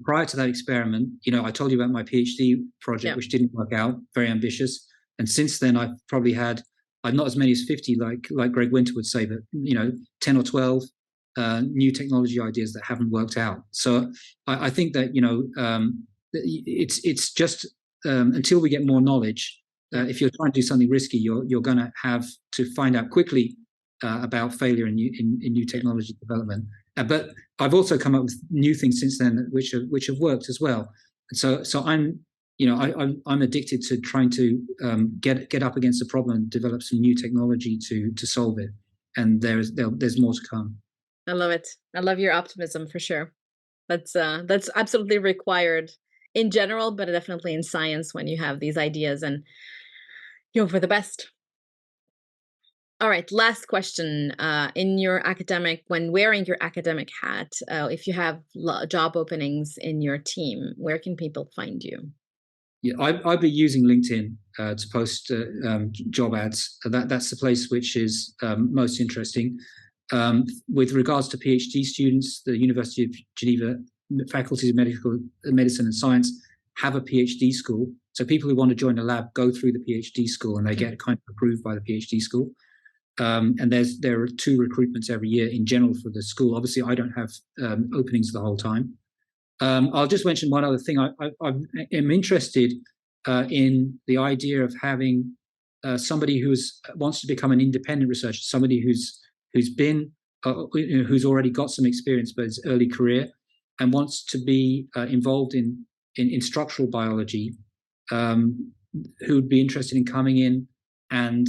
prior to that experiment, I told you about my PhD project, which didn't work out, very ambitious. And since then, I've probably had, not as many as 50, like Greg Winter would say, but 10 or 12 new technology ideas that haven't worked out. So I think that it's just until we get more knowledge, if you're trying to do something risky, you're going to have to find out quickly about failure in new technology development. But I've also come up with new things since then which have worked as well. So I'm addicted to trying to get up against the problem and develop some new technology to solve it. And there's more to come. I love it. I love your optimism, for sure. That's absolutely required in general, but definitely in science, when you have these ideas and you hope for the best. All right, last question. When wearing your academic hat, if you have job openings in your team, where can people find you? Yeah, I'd be using LinkedIn to post job ads. That's the place which is most interesting. With regards to PhD students, the University of Geneva faculties of medicine and science have a PhD school. So people who want to join a lab go through the PhD school, and they get kind of approved by the PhD school. And there are 2 recruitments every year in general for the school. Obviously, I don't have openings the whole time. I'll just mention one other thing. I am interested in the idea of having somebody wants to become an independent researcher, somebody who's already got some experience but is early career and wants to be involved in structural biology, who would be interested in coming in and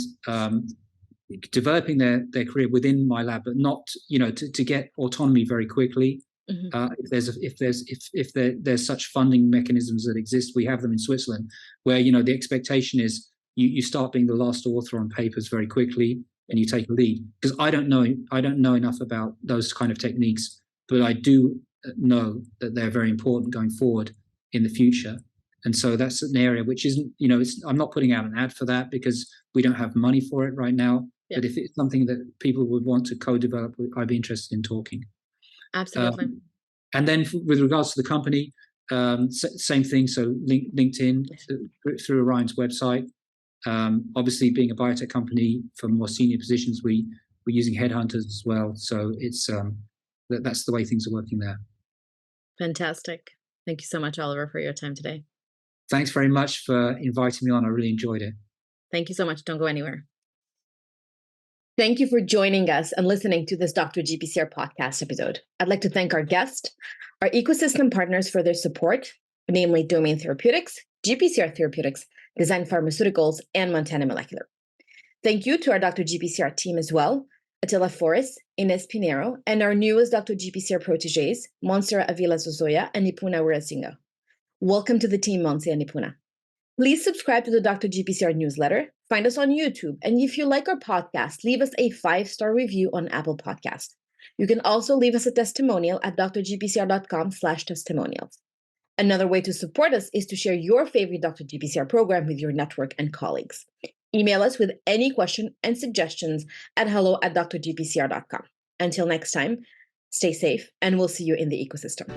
developing their career within my lab, but not to get autonomy very quickly. Mm-hmm. If there's such funding mechanisms that exist, we have them in Switzerland, where the expectation is you start being the last author on papers very quickly and you take a lead. Because I don't know enough about those kind of techniques, but I do know that they're very important going forward in the future. And so that's an area which isn't, I'm not putting out an ad for that because we don't have money for it right now. Yeah. But if it's something that people would want to co-develop, I'd be interested in talking. Absolutely. And then with regards to the company, Same thing. So LinkedIn through Orion's website. Obviously, being a biotech company for more senior positions, we're using headhunters as well. So it's that's the way things are working there. Fantastic. Thank you so much, Oliver, for your time today. Thanks very much for inviting me on. I really enjoyed it. Thank you so much. Don't go anywhere. Thank you for joining us and listening to this Dr. GPCR podcast episode. I'd like to thank our guest, our ecosystem partners for their support, namely Domain Therapeutics, GPCR Therapeutics, Design Pharmaceuticals, and Montana Molecular. Thank you to our Dr. GPCR team as well, Attila Forrest, Ines Pinero, and our newest Dr. GPCR proteges, Montserrat Avila Zozoya and Nipuna Wirasinga. Welcome to the team, Monse and Nipuna. Please subscribe to the Dr. GPCR newsletter, find us on YouTube, and if you like our podcast, leave us a 5-star review on Apple Podcasts. You can also leave us a testimonial at drgpcr.com/testimonials. Another way to support us is to share your favorite Dr. GPCR program with your network and colleagues. Email us with any question and suggestions at hello@drgpcr.com. Until next time, stay safe, and we'll see you in the ecosystem.